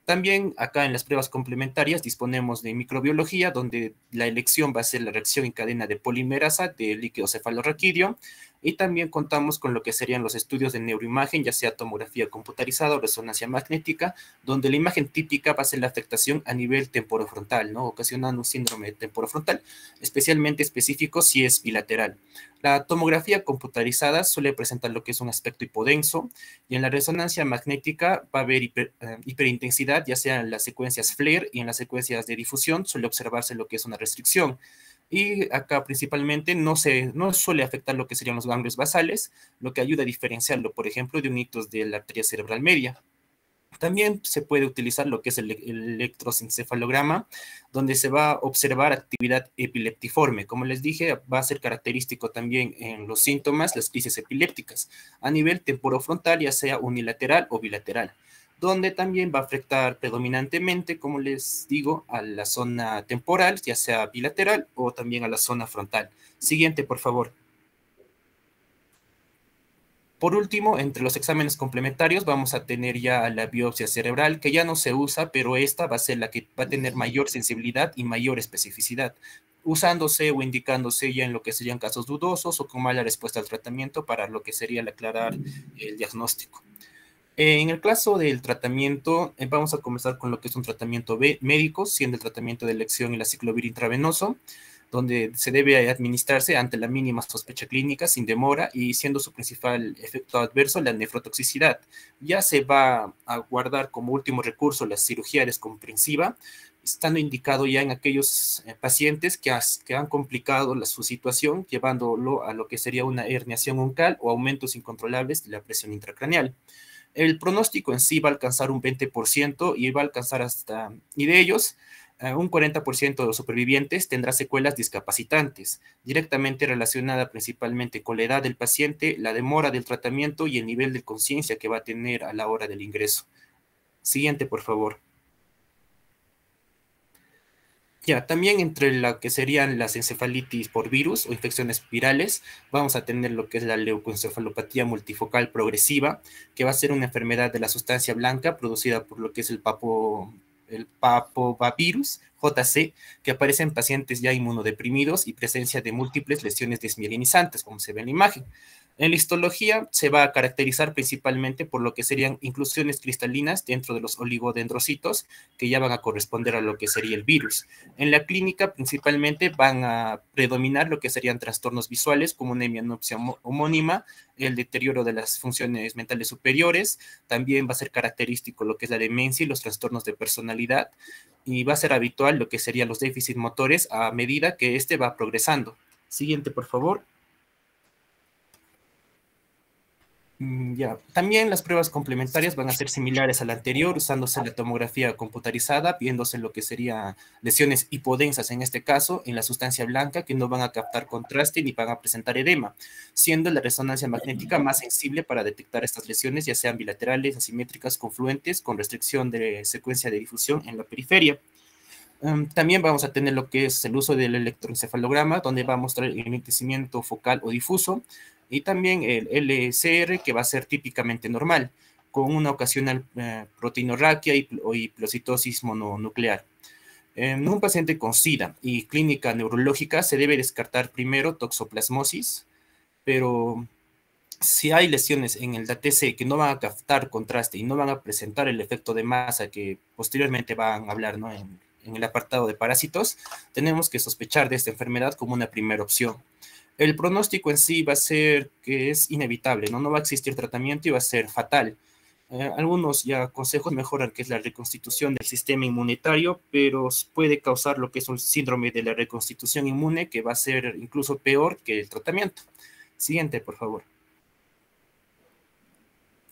También acá en las pruebas complementarias disponemos de microbiología, donde la elección va a ser la reacción en cadena de polimerasa del líquido cefalorraquídeo, y también contamos con lo que serían los estudios de neuroimagen, ya sea tomografía computarizada o resonancia magnética, donde la imagen típica va a ser la afectación a nivel temporofrontal, ¿no? Ocasionando un síndrome temporofrontal, especialmente específico si es bilateral. La tomografía computarizada suele presentar lo que es un aspecto hipodenso, y en la resonancia magnética va a haber hiperintensidad, ya sea en las secuencias FLAIR y en las secuencias de difusión suele observarse lo que es una restricción. Y acá principalmente no suele afectar lo que serían los ganglios basales, lo que ayuda a diferenciarlo, por ejemplo, de un ictus de la arteria cerebral media. También se puede utilizar lo que es el electroencefalograma, donde se va a observar actividad epileptiforme. Como les dije, va a ser característico también en los síntomas, las crisis epilépticas, a nivel temporofrontal, ya sea unilateral o bilateral, donde también va a afectar predominantemente, como les digo, a la zona temporal, ya sea bilateral o también a la zona frontal. Siguiente, por favor. Por último, entre los exámenes complementarios vamos a tener ya la biopsia cerebral, que ya no se usa, pero esta va a ser la que va a tener mayor sensibilidad y mayor especificidad, usándose o indicándose ya en lo que serían casos dudosos o con mala respuesta al tratamiento para lo que sería el aclarar el diagnóstico. En el caso del tratamiento, vamos a comenzar con lo que es un tratamiento médico, siendo el tratamiento de elección el aciclovir intravenoso, donde se debe administrarse ante la mínima sospecha clínica sin demora y siendo su principal efecto adverso la nefrotoxicidad. Ya se va a guardar como último recurso la cirugía descomprensiva, estando indicado ya en aquellos pacientes que han complicado su situación, llevándolo a lo que sería una herniación oncal o aumentos incontrolables de la presión intracraneal. El pronóstico en sí va a alcanzar un 20% y va a alcanzar y de ellos, un 40% de los supervivientes tendrá secuelas discapacitantes, directamente relacionada principalmente con la edad del paciente, la demora del tratamiento y el nivel de conciencia que va a tener a la hora del ingreso. Siguiente, por favor. Ya, también entre lo que serían las encefalitis por virus o infecciones virales, vamos a tener lo que es la leucoencefalopatía multifocal progresiva, que va a ser una enfermedad de la sustancia blanca producida por lo que es el papovavirus JC, que aparece en pacientes ya inmunodeprimidos y presencia de múltiples lesiones desmielinizantes, como se ve en la imagen. En la histología se va a caracterizar principalmente por lo que serían inclusiones cristalinas dentro de los oligodendrocitos que ya van a corresponder a lo que sería el virus. En la clínica principalmente van a predominar lo que serían trastornos visuales como una hemianopsia homónima, el deterioro de las funciones mentales superiores, también va a ser característico lo que es la demencia y los trastornos de personalidad, y va a ser habitual lo que serían los déficits motores a medida que este va progresando. Siguiente, por favor. Ya, también las pruebas complementarias van a ser similares a la anterior, usándose la tomografía computarizada, viéndose lo que serían lesiones hipodensas en este caso, en la sustancia blanca, que no van a captar contraste ni van a presentar edema, siendo la resonancia magnética más sensible para detectar estas lesiones, ya sean bilaterales, asimétricas, confluentes, con restricción de secuencia de difusión en la periferia. También vamos a tener lo que es el uso del electroencefalograma, donde va a mostrar el enlentecimiento focal o difuso, y también el LCR, que va a ser típicamente normal. con una ocasional proteinorraquia y pilocitosis mononuclear. En un paciente con SIDA y clínica neurológica se debe descartar primero toxoplasmosis, pero si hay lesiones en el DATC que no van a captar contraste y no van a presentar el efecto de masa que posteriormente van a hablar, ¿no?, en el apartado de parásitos, tenemos que sospechar de esta enfermedad como una primera opción. El pronóstico en sí va a ser que es inevitable, ¿no? No va a existir tratamiento y va a ser fatal. Algunos ya consejos mejoran que es la reconstitución del sistema inmunitario, pero puede causar lo que es un síndrome de la reconstitución inmune que va a ser incluso peor que el tratamiento. Siguiente, por favor.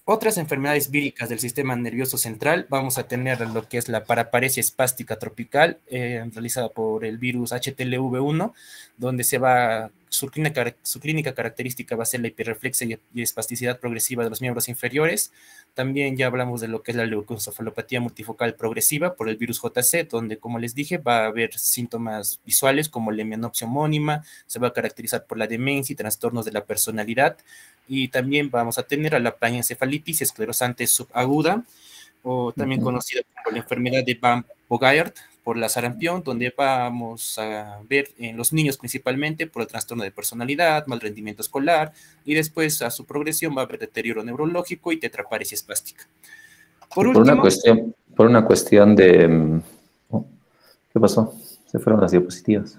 Otras enfermedades víricas del sistema nervioso central, vamos a tener lo que es la paraparesia espástica tropical, realizada por el virus HTLV1, donde su clínica característica va a ser la hiperreflexia y espasticidad progresiva de los miembros inferiores. También ya hablamos de lo que es la leucoencefalopatía multifocal progresiva por el virus JC, donde, como les dije, va a haber síntomas visuales como la hemianopsia homónima, se va a caracterizar por la demencia y trastornos de la personalidad. Y también vamos a tener a la planencefalitis esclerosante subaguda, o también conocida como la enfermedad de Van Bogaert por la sarampión, donde vamos a ver en los niños principalmente por el trastorno de personalidad, mal rendimiento escolar, y después a su progresión va a haber deterioro neurológico y tetraparesia espástica. Por último, por una cuestión de... ¿Qué pasó? Se fueron las diapositivas.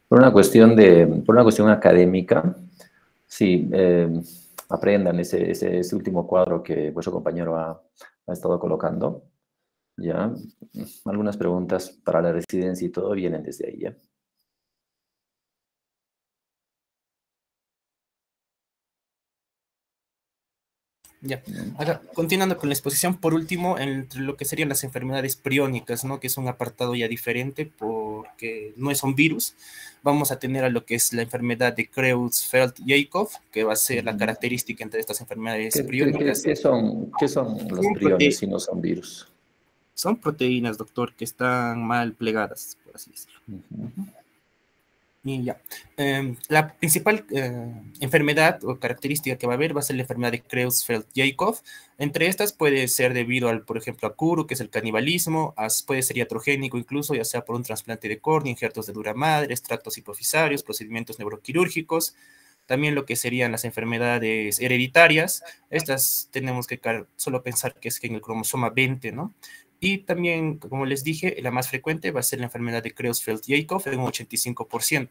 Por una cuestión académica, sí, aprendan ese último cuadro que vuestro compañero ha estado colocando. Ya, algunas preguntas para la residencia y todo vienen desde ahí, ¿ya? Ya. Ahora, continuando con la exposición, por último, entre lo que serían las enfermedades priónicas, ¿no?, que es un apartado ya diferente porque no son virus, vamos a tener a lo que es la enfermedad de Creutzfeldt-Jakob, que va a ser la característica entre estas enfermedades priónicas. ¿Qué son los priones si no son virus? Son proteínas, doctor, que están mal plegadas, por así decirlo. Y ya. La principal enfermedad o característica que va a haber va a ser la enfermedad de Creutzfeldt-Jakob. Entre estas puede ser debido al, por ejemplo, a CURU, que es el canibalismo, puede ser iatrogénico incluso, ya sea por un trasplante de córnea, injertos de dura madre, extractos hipofisarios, procedimientos neuroquirúrgicos. También lo que serían las enfermedades hereditarias. Estas tenemos que solo pensar que es en el cromosoma 20, ¿no? Y también, como les dije, la más frecuente va a ser la enfermedad de Creutzfeldt-Jakob en un 85%,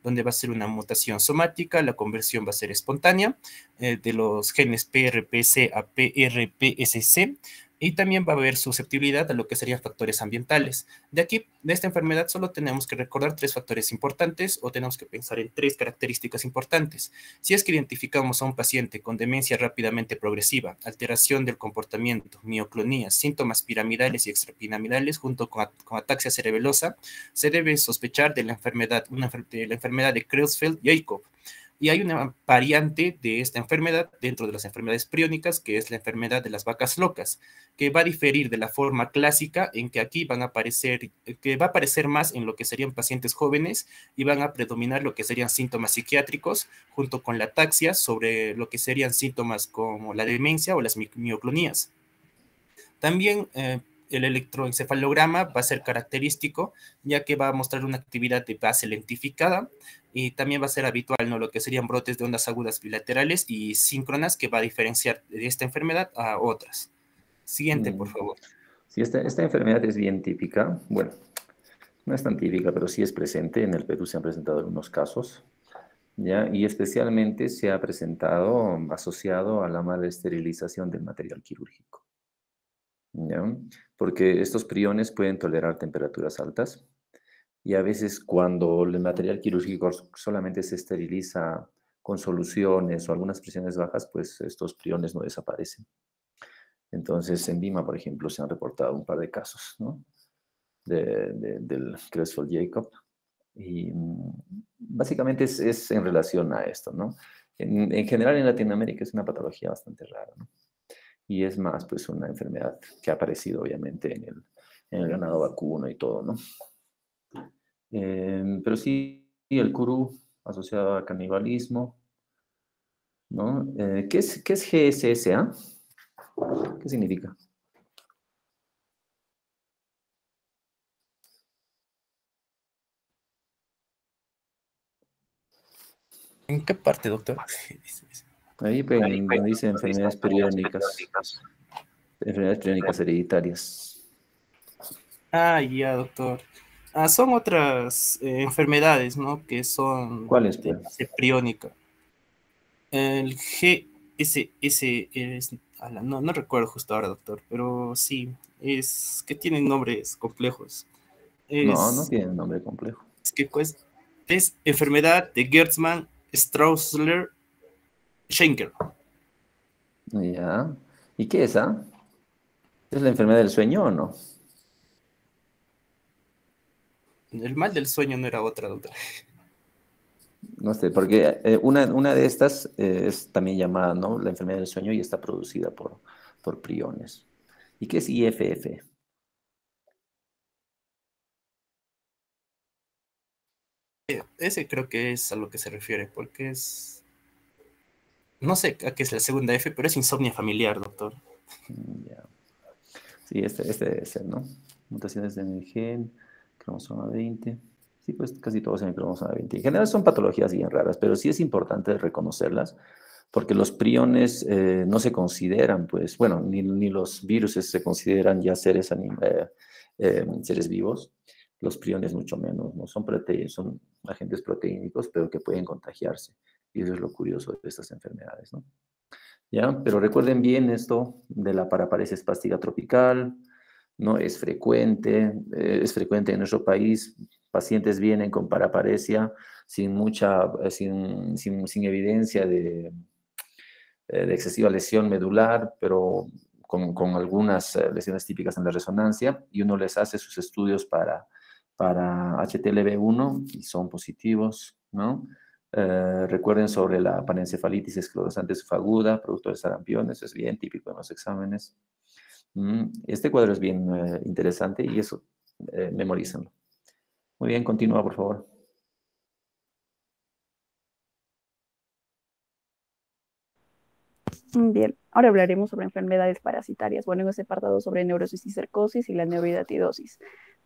donde va a ser una mutación somática, la conversión va a ser espontánea de los genes PRPC a PRPSC, y también va a haber susceptibilidad a lo que serían factores ambientales. De esta enfermedad solo tenemos que recordar 3 factores importantes o tenemos que pensar en 3 características importantes. Si es que identificamos a un paciente con demencia rápidamente progresiva, alteración del comportamiento, mioclonía, síntomas piramidales y extrapiramidales junto con ataxia cerebelosa, se debe sospechar de la enfermedad de Creutzfeldt-Jakob. Y hay una variante de esta enfermedad dentro de las enfermedades priónicas, que es la enfermedad de las vacas locas, que va a diferir de la forma clásica en que aquí que va a aparecer más en lo que serían pacientes jóvenes y van a predominar lo que serían síntomas psiquiátricos junto con la ataxia sobre lo que serían síntomas como la demencia o las mioclonías. También el electroencefalograma va a ser característico, ya que va a mostrar una actividad de base lentificada y también va a ser habitual, ¿no?, lo que serían brotes de ondas agudas bilaterales y síncronas, que va a diferenciar de esta enfermedad a otras. Siguiente, por favor. Sí, esta enfermedad es bien típica. Bueno, no es tan típica, pero sí es presente. En el Perú se han presentado algunos casos, ¿ya? Y especialmente se ha presentado asociado a la mala esterilización del material quirúrgico, ¿ya? Porque estos priones pueden tolerar temperaturas altas y a veces cuando el material quirúrgico solamente se esteriliza con soluciones o algunas presiones bajas, pues estos priones no desaparecen. Entonces, en Lima, por ejemplo, se han reportado un par de casos, ¿no?, del Creutzfeldt-Jakob. Y básicamente es en relación a esto, ¿no? En general en Latinoamérica es una patología bastante rara, ¿no? Y es más, pues, una enfermedad que ha aparecido, obviamente, en el ganado vacuno y todo, ¿no? Pero sí, el CURU asociado a canibalismo, ¿no? ¿Qué es GSSA? ¿Qué significa? ¿En qué parte, doctor? Ahí donde dice enfermedades periódicas hereditarias. Ah, ya, doctor. Son otras enfermedades, ¿no? Que son ¿Cuáles, de pues? base priónica. El GSS es, no recuerdo justo ahora, doctor, pero sí, es que tienen nombres complejos. No Es, tiene nombre complejo. es que pues, es enfermedad de Gertzmann-Straussler-Schenker. Ya. ¿Y qué es, ah? ¿Es la enfermedad del sueño o no? El mal del sueño no era otra, doctor. No sé, porque una de estas es también llamada, ¿no? La enfermedad del sueño y está producida por priones. ¿Y qué es IFF? Ese creo que es a lo que se refiere, porque es... No sé a qué es la segunda F, pero es insomnia familiar, doctor. Ya. Sí, este debe ser, ¿no? Mutaciones en el gen, cromosoma 20. Sí, pues casi todos en el cromosoma 20. En general son patologías bien raras, pero sí es importante reconocerlas, porque los priones no se consideran, pues, bueno, ni los virus se consideran ya seres vivos. Los priones mucho menos, ¿no? Son agentes proteínicos, pero que pueden contagiarse. Y eso es lo curioso de estas enfermedades, ¿no? ¿Ya? Pero recuerden bien esto de la paraparesia espástica tropical, ¿no? Es frecuente en nuestro país. Pacientes vienen con paraparesia sin evidencia de excesiva lesión medular, pero con algunas lesiones típicas en la resonancia, y uno les hace sus estudios para HTLV1 y son positivos, ¿no? Recuerden sobre la panencefalitis esclerosante subaguda, producto de sarampión, eso es bien típico en los exámenes. Este cuadro es bien interesante y eso, memorícenlo. Muy bien, continúa, por favor. Bien, ahora hablaremos sobre enfermedades parasitarias. Bueno, en este apartado sobre neurocisticercosis y la neurohidatidosis.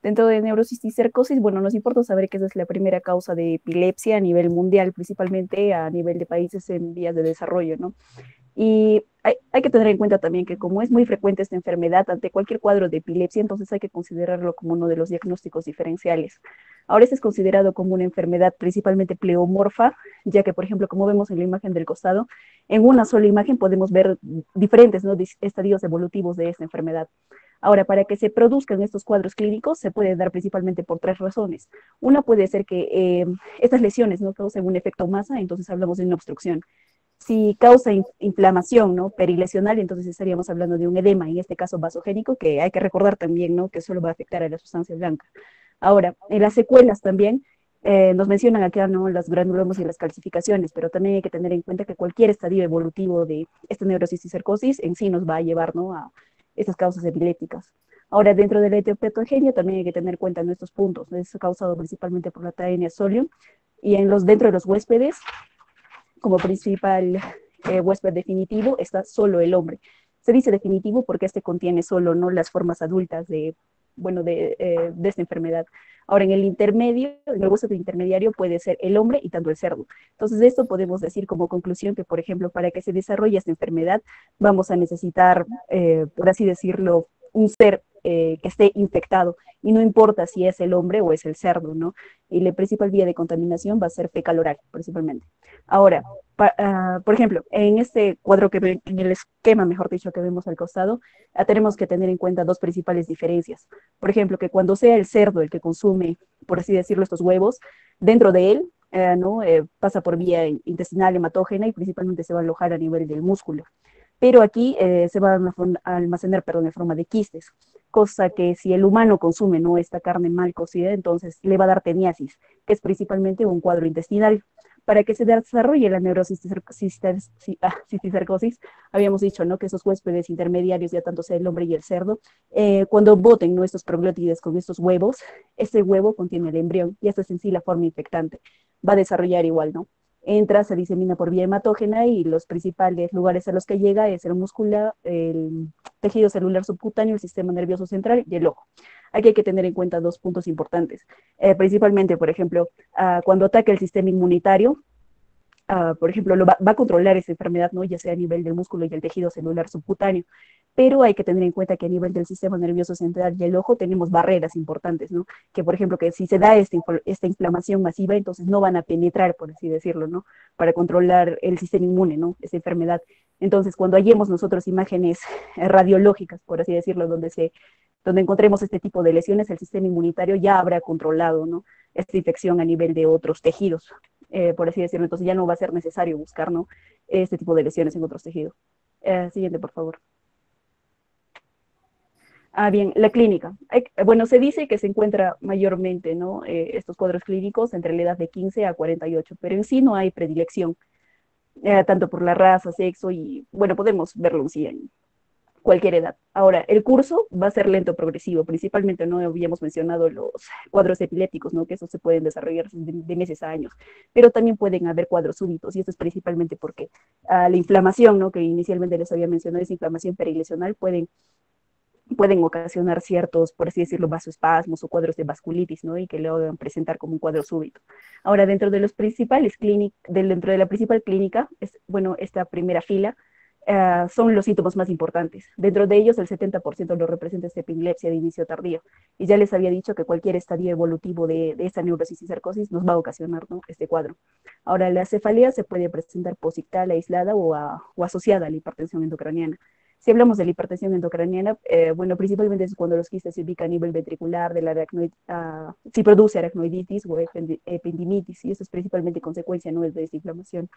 Dentro de neurocisticercosis, bueno, nos importa saber que esa es la primera causa de epilepsia a nivel mundial, principalmente a nivel de países en vías de desarrollo, ¿no? Y hay que tener en cuenta también que como es muy frecuente esta enfermedad ante cualquier cuadro de epilepsia, entonces hay que considerarlo como uno de los diagnósticos diferenciales. Ahora este es considerado como una enfermedad principalmente pleomorfa, ya que, por ejemplo, como vemos en la imagen del costado, en una sola imagen podemos ver diferentes, ¿no?, estadios evolutivos de esta enfermedad. Ahora, para que se produzcan estos cuadros clínicos, se puede dar principalmente por tres razones. Una puede ser que estas lesiones no causen un efecto masa, entonces hablamos de una obstrucción. Si causa inflamación, ¿no?, perilesional, entonces estaríamos hablando de un edema, en este caso vasogénico, que hay que recordar también, ¿no?, que solo va a afectar a la sustancia blanca. Ahora, en las secuelas también nos mencionan acá, ¿no?, las granulomas y las calcificaciones, pero también hay que tener en cuenta que cualquier estadio evolutivo de esta neurocisticercosis en sí nos va a llevar, ¿no?, a estas causas epilépticas. Ahora, dentro de la etiopatogenia también hay que tener en cuenta nuestros puntos. Es causado principalmente por la Taenia solium, y dentro de los huéspedes, como principal huésped definitivo está solo el hombre. Se dice definitivo porque este contiene solo, ¿no?, las formas adultas de esta enfermedad. Ahora, en el intermedio, en el huésped intermediario puede ser el hombre y tanto el cerdo. Entonces, de esto podemos decir como conclusión que, por ejemplo, para que se desarrolle esta enfermedad, vamos a necesitar, por así decirlo, un ser que esté infectado, y no importa si es el hombre o es el cerdo, ¿no? Y la principal vía de contaminación va a ser fecal oral, principalmente. Ahora, por ejemplo, en este cuadro en el esquema, mejor dicho, que vemos al costado, tenemos que tener en cuenta dos principales diferencias. Por ejemplo, que cuando sea el cerdo el que consume, por así decirlo, estos huevos, dentro de él, ¿no?, pasa por vía intestinal hematógena y principalmente se va a alojar a nivel del músculo. Pero aquí se va a almacenar, perdón, en forma de quistes, cosa que si el humano consume, ¿no?, esta carne mal cocida, entonces le va a dar teniasis, que es principalmente un cuadro intestinal. Para que se desarrolle la neurocisticercosis, habíamos dicho, ¿no?, que esos huéspedes intermediarios, ya tanto sea el hombre y el cerdo, cuando boten nuestros proglótides con estos huevos, este huevo contiene el embrión y esta es en sí la forma infectante. Va a desarrollar igual, ¿no?, entra, se disemina por vía hematógena y los principales lugares a los que llega es el músculo, el tejido celular subcutáneo, el sistema nervioso central y el ojo. Aquí hay que tener en cuenta dos puntos importantes. Principalmente, por ejemplo, cuando ataca el sistema inmunitario, por ejemplo, va a controlar esa enfermedad, ¿no? Ya sea a nivel del músculo y el tejido celular subcutáneo, pero hay que tener en cuenta que a nivel del sistema nervioso central y el ojo tenemos barreras importantes, ¿no? Que, por ejemplo, que si se da esta inflamación masiva, entonces no van a penetrar, por así decirlo, ¿no? Para controlar el sistema inmune, ¿no? Esa enfermedad. Entonces, cuando hallemos nosotros imágenes radiológicas, por así decirlo, donde encontremos este tipo de lesiones, el sistema inmunitario ya habrá controlado, ¿no? Esta infección a nivel de otros tejidos, por así decirlo. Entonces ya no va a ser necesario buscar, ¿no? Este tipo de lesiones en otros tejidos. Siguiente, por favor. Bien, la clínica. Bueno, se dice que se encuentra mayormente, ¿no? Estos cuadros clínicos entre la edad de 15 a 48, pero en sí no hay predilección, tanto por la raza, sexo y, bueno, podemos verlo sí, en cualquier edad. Ahora, el curso va a ser lento progresivo, principalmente no habíamos mencionado los cuadros epilépticos, ¿no? Que esos se pueden desarrollar de meses a años, pero también pueden haber cuadros súbitos, y esto es principalmente porque la inflamación, ¿no? Que inicialmente les había mencionado, esa inflamación perilesional pueden ocasionar ciertos, por así decirlo, vasoespasmos o cuadros de vasculitis, ¿no? Y que lo hagan presentar como un cuadro súbito. Ahora, dentro de los principales dentro de la principal clínica, bueno, esta primera fila, son los síntomas más importantes. Dentro de ellos, el 70% lo representa esta epilepsia de inicio tardío. Y ya les había dicho que cualquier estadio evolutivo de esta neurosis y sarcosis nos va a ocasionar, ¿no? Este cuadro. Ahora, la cefalea se puede presentar posictal, aislada o asociada a la hipertensión endocraniana. Si hablamos de la hipertensión endocraniana, bueno, principalmente es cuando los quistes se ubican a nivel ventricular, si produce aracnoiditis o ependimitis, y eso es principalmente consecuencia, ¿no? De esta inflamación.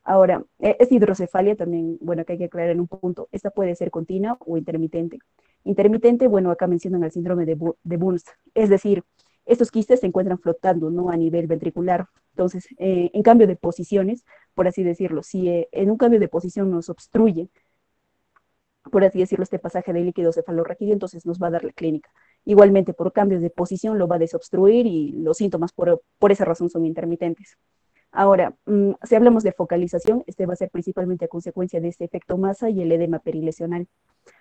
Ahora, esta hidrocefalia también, bueno, que hay que aclarar en un punto, esta puede ser continua o intermitente. Intermitente, bueno, acá mencionan el síndrome de Bunst, es decir, estos quistes se encuentran flotando, ¿no? A nivel ventricular. Entonces, en cambio de posiciones, por así decirlo, si en un cambio de posición nos obstruye, por así decirlo, este pasaje de líquido cefalorraquídeo, entonces nos va a dar la clínica. Igualmente, por cambios de posición lo va a desobstruir y los síntomas por esa razón son intermitentes. Ahora, si hablamos de focalización, este va a ser principalmente a consecuencia de este efecto masa y el edema perilesional.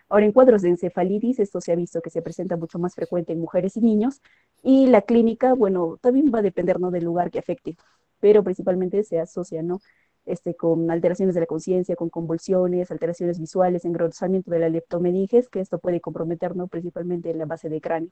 Ahora, en cuadros de encefalitis, esto se ha visto que se presenta mucho más frecuente en mujeres y niños, y la clínica, bueno, también va a depender, ¿no? Del lugar que afecte, pero principalmente se asocia, ¿no? Con alteraciones de la conciencia, con convulsiones, alteraciones visuales, engrosamiento de la leptomeninges, que esto puede comprometer, ¿no? Principalmente en la base de cráneo.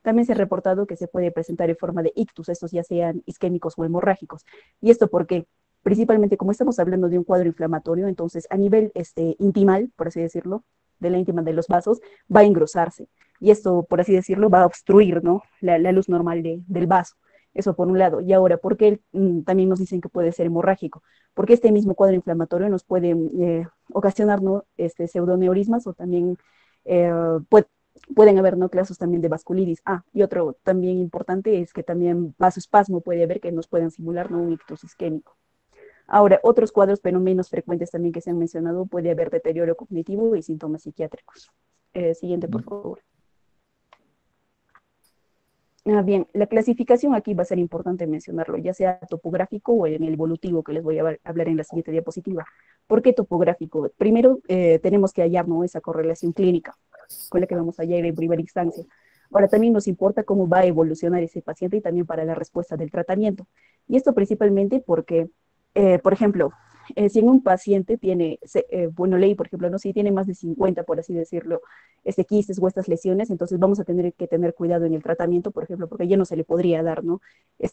También se ha reportado que se puede presentar en forma de ictus, estos ya sean isquémicos o hemorrágicos. ¿Y esto por qué? Principalmente como estamos hablando de un cuadro inflamatorio, entonces a nivel intimal, por así decirlo, de la íntima de los vasos, va a engrosarse. Y esto, por así decirlo, va a obstruir, ¿no? la luz normal del vaso. Eso por un lado. Y ahora, ¿por qué también nos dicen que puede ser hemorrágico? Porque este mismo cuadro inflamatorio nos puede ocasionar, ¿no? Pseudoneurismas o también pueden haber, ¿no? Casos también de vasculitis. Y otro también importante es que también vasoespasmo puede haber que nos puedan simular, ¿no? Un ictus isquémico. Ahora, otros cuadros, pero menos frecuentes también que se han mencionado, puede haber deterioro cognitivo y síntomas psiquiátricos. Siguiente, por favor. Bien, la clasificación aquí va a ser importante mencionarlo, ya sea topográfico o en el evolutivo, que les voy a hablar en la siguiente diapositiva. ¿Por qué topográfico? Primero, tenemos que hallar, ¿no? Esa correlación clínica con la que vamos a hallar en primera instancia. Ahora, también nos importa cómo va a evolucionar ese paciente y también para la respuesta del tratamiento. Y esto principalmente porque, por ejemplo, si en un paciente tiene, bueno, ley, por ejemplo, ¿no? Si tiene más de 50, por así decirlo, quistes o estas lesiones, entonces vamos a tener que tener cuidado en el tratamiento, por ejemplo, porque ya no se le podría dar, ¿no?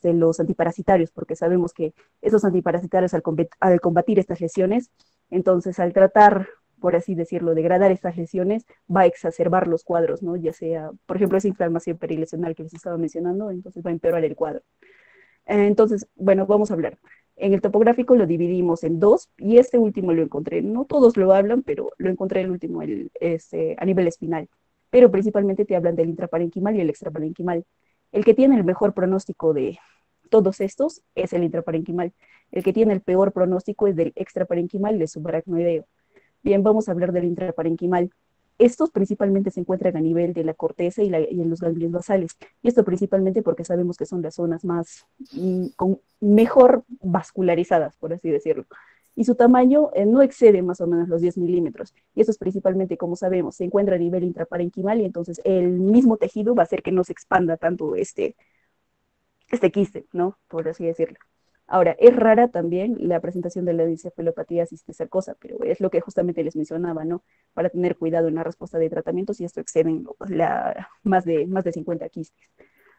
Los antiparasitarios, porque sabemos que esos antiparasitarios al combatir estas lesiones, entonces al tratar, por así decirlo, degradar estas lesiones, va a exacerbar los cuadros, ¿no? Ya sea, por ejemplo, esa inflamación perilesional que les estaba mencionando, entonces va a empeorar el cuadro. Entonces, bueno, vamos a hablar. En el topográfico lo dividimos en dos, y este último lo encontré, no todos lo hablan, pero lo encontré el último a nivel espinal, pero principalmente te hablan del intraparenquimal y el extraparenquimal. El que tiene el mejor pronóstico de todos estos es el intraparenquimal. El que tiene el peor pronóstico es del extraparenquimal y del subaracnoideo. Bien, vamos a hablar del intraparenquimal. estos principalmente se encuentran a nivel de la corteza y en los ganglios basales. Y esto principalmente porque sabemos que son las zonas más, mejor vascularizadas, por así decirlo. Y su tamaño no excede más o menos los 10 milímetros. Y eso es principalmente, como sabemos, se encuentra a nivel intraparenquimal y entonces el mismo tejido va a hacer que no se expanda tanto este quiste, ¿no? Por así decirlo. Ahora, es rara también la presentación de la encefalopatía cisticercosa, pero es lo que justamente les mencionaba, ¿no? Para tener cuidado en la respuesta de tratamiento si esto excede más de 50 quistes.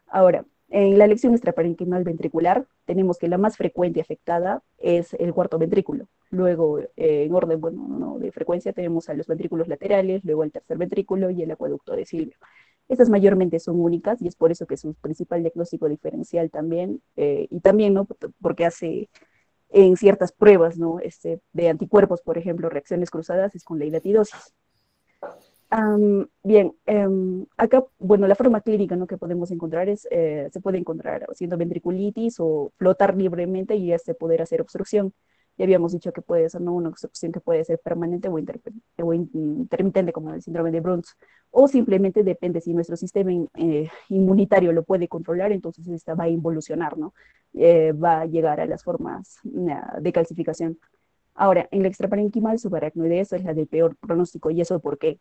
Ahora, en la lesión extraparenquimal ventricular, tenemos que la más frecuente afectada es el cuarto ventrículo. Luego, en orden, bueno, no, de frecuencia, tenemos a los ventrículos laterales, luego el tercer ventrículo y el acueducto de Silvio. Estas mayormente son únicas y es por eso que su principal diagnóstico diferencial también, y también, ¿no? Porque hace en ciertas pruebas, ¿no? De anticuerpos, por ejemplo, reacciones cruzadas, es con la hidatidosis. Bien, acá, bueno, la forma clínica, ¿no? que podemos encontrar se puede encontrar haciendo ventriculitis o flotar libremente y poder hacer obstrucción. Ya habíamos dicho que puede ser, ¿no? una obstrucción que puede ser permanente o intermitente, como el síndrome de Bruns, o simplemente depende si nuestro sistema inmunitario lo puede controlar, entonces esta va a involucionar, ¿no? Va a llegar a las formas de calcificación. Ahora, en la extraparenquimal subaracnoidea es la del peor pronóstico, ¿y eso por qué?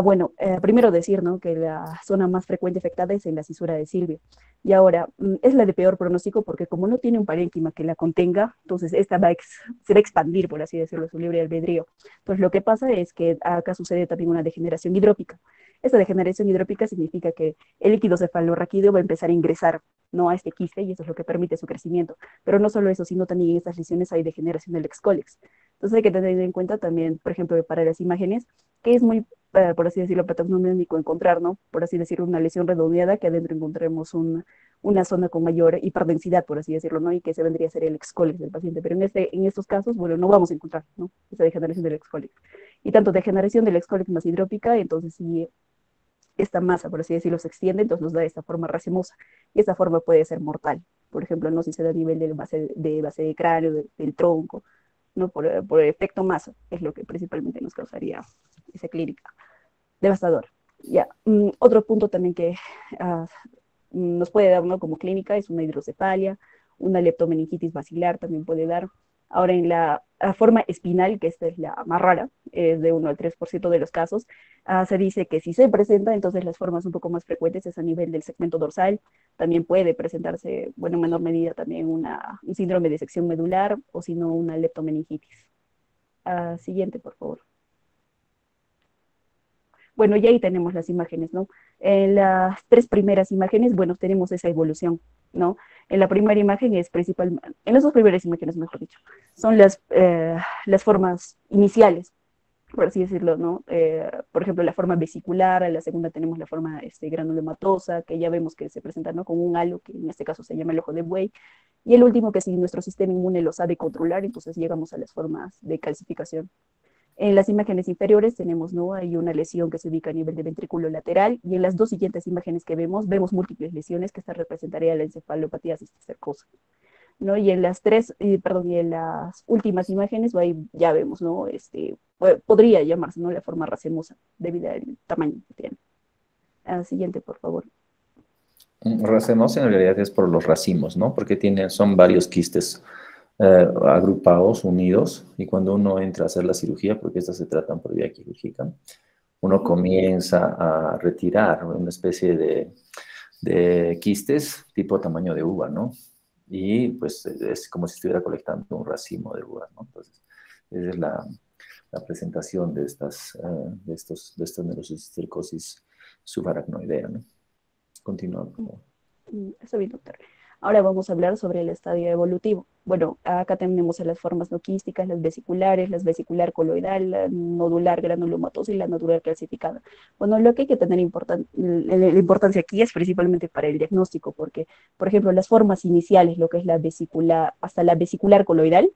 Bueno, primero decir, ¿no? que la zona más frecuente afectada es en la cisura de Silvio. Y ahora, es la de peor pronóstico porque como no tiene un parénquima que la contenga, entonces esta se va a expandir, por así decirlo, su libre albedrío. Pues lo que pasa es que acá sucede también una degeneración hidrópica. Esta degeneración hidrópica significa que el líquido cefalorraquídeo va a empezar a ingresar, ¿no? a este quiste y eso es lo que permite su crecimiento. Pero no solo eso, sino también en estas lesiones hay degeneración del excólex. Entonces hay que tener en cuenta también, por ejemplo, para las imágenes, que es muy, por así decirlo, patognomónico encontrar, ¿no? Por así decirlo, una lesión redondeada, que adentro encontremos una zona con mayor hiperdensidad, por así decirlo, ¿no? Y que se vendría a ser el excólex del paciente. Pero en estos casos, bueno, no vamos a encontrar, ¿no? Esa degeneración del excólex. Y tanto degeneración del excólex más hidrópica, entonces sí, esta masa, por así decirlo, se extiende, entonces nos da esta forma racemosa. Y esta forma puede ser mortal. Por ejemplo, no si se da a nivel base de cráneo, del tronco, ¿no? Por efecto masa, es lo que principalmente nos causaría esa clínica. Devastador. Ya. Otro punto también que nos puede dar, ¿no? como clínica es una hidrocefalia, una leptomeningitis basilar también puede dar. Ahora, en la forma espinal, que esta es la más rara, es de 1 al 3% de los casos, se dice que si se presenta, entonces las formas un poco más frecuentes es a nivel del segmento dorsal. También puede presentarse, bueno, en menor medida también un síndrome de sección medular o si no una leptomeningitis. Siguiente, por favor. Bueno, y ahí tenemos las imágenes, ¿no? En las 3 primeras imágenes, bueno, tenemos esa evolución, ¿no? En la primera imagen es en las 2 primeras imágenes, mejor dicho, son las formas iniciales, por así decirlo, ¿no? Por ejemplo, la forma vesicular, en la segunda tenemos la forma granulomatosa, que ya vemos que se presenta, ¿no? con un halo, que en este caso se llama el ojo de buey, y el último, que si nuestro sistema inmune lo sabe controlar, entonces llegamos a las formas de calcificación. En las imágenes inferiores tenemos, ¿no? Hay una lesión que se ubica a nivel de ventrículo lateral y en las 2 siguientes imágenes que vemos múltiples lesiones que esta representaría la encefalopatía cisticercosa, ¿no? Y en las y en las últimas imágenes ahí ya vemos, ¿no? Podría llamarse, ¿no? la forma racemosa debido al tamaño que tiene. Siguiente, por favor. Racemosa en realidad es por los racimos, ¿no? Porque son varios quistes agrupados, unidos, y cuando uno entra a hacer la cirugía, porque estas se tratan por vía quirúrgica, uno comienza a retirar una especie de quistes tipo tamaño de uva, ¿no? Y pues es como si estuviera colectando un racimo de uvas, ¿no? Entonces, esa es la presentación de estas neurocisticercosis subaracnoidea, ¿no? Continúa, por favor. Está bien, doctor. Ahora vamos a hablar sobre el estadio evolutivo. Bueno, acá tenemos a las formas no quísticas, las vesiculares, la vesicular coloidal, la nodular granulomatosa y la nodular calcificada. Bueno, lo que hay que tener la importancia aquí es principalmente para el diagnóstico, porque, por ejemplo, las formas iniciales, lo que es la vesicular, hasta la vesicular coloidal,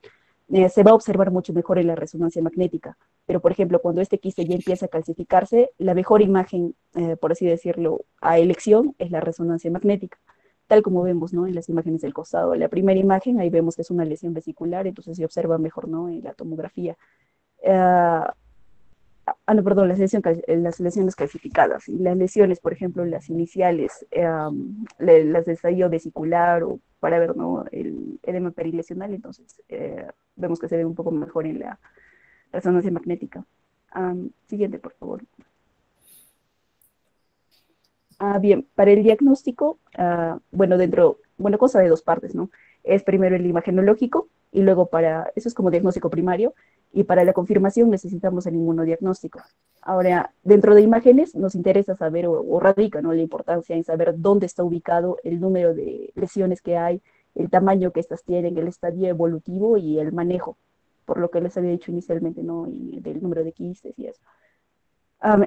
se va a observar mucho mejor en la resonancia magnética. Pero, por ejemplo, cuando este quiste ya empieza a calcificarse, la mejor imagen, por así decirlo, a elección es la resonancia magnética, tal como vemos, ¿no? en las imágenes del costado. La primera imagen, ahí vemos que es una lesión vesicular, entonces se observa mejor, ¿no? en la tomografía. no, perdón, las lesiones calcificadas. Y las lesiones, por ejemplo, las iniciales, las de estallido vesicular o para ver, ¿no?, el edema perilesional, entonces vemos que se ve un poco mejor en la resonancia magnética. Siguiente, por favor. Bien, para el diagnóstico, bueno, cosa de dos partes, ¿no? Es primero el imagenológico y luego eso es como diagnóstico primario, y para la confirmación necesitamos el inmunodiagnóstico. Ahora, dentro de imágenes nos interesa saber o radica, ¿no?, la importancia en saber dónde está ubicado el número de lesiones que hay, el tamaño que estas tienen, el estadio evolutivo y el manejo, por lo que les había dicho inicialmente, ¿no?, y del número de quistes y eso.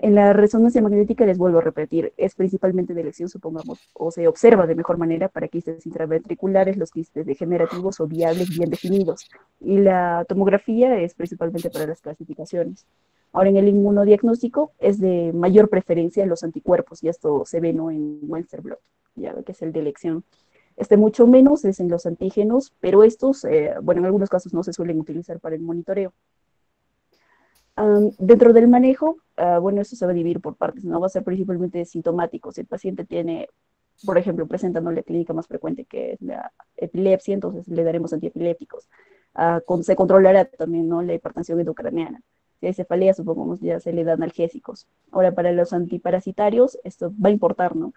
En la resonancia magnética, les vuelvo a repetir, es principalmente de elección, supongamos, o se observa de mejor manera para quistes intraventriculares, los quistes degenerativos o viables bien definidos. Y la tomografía es principalmente para las clasificaciones. Ahora, en el inmunodiagnóstico es de mayor preferencia en los anticuerpos, y esto se ve, ¿no?, en Western blot, ya que es el de elección. Mucho menos es en los antígenos, pero estos, bueno, en algunos casos no se suelen utilizar para el monitoreo. Dentro del manejo, bueno, esto se va a dividir por partes, ¿no? Va a ser principalmente sintomático. Si el paciente tiene, por ejemplo, presentando la clínica más frecuente que es la epilepsia, entonces le daremos antiepilépticos. Se controlará también, ¿no?, la hipertensión endocraniana. Si hay cefalea, supongamos, ya se le da analgésicos. Ahora, para los antiparasitarios, esto va a importar, ¿no?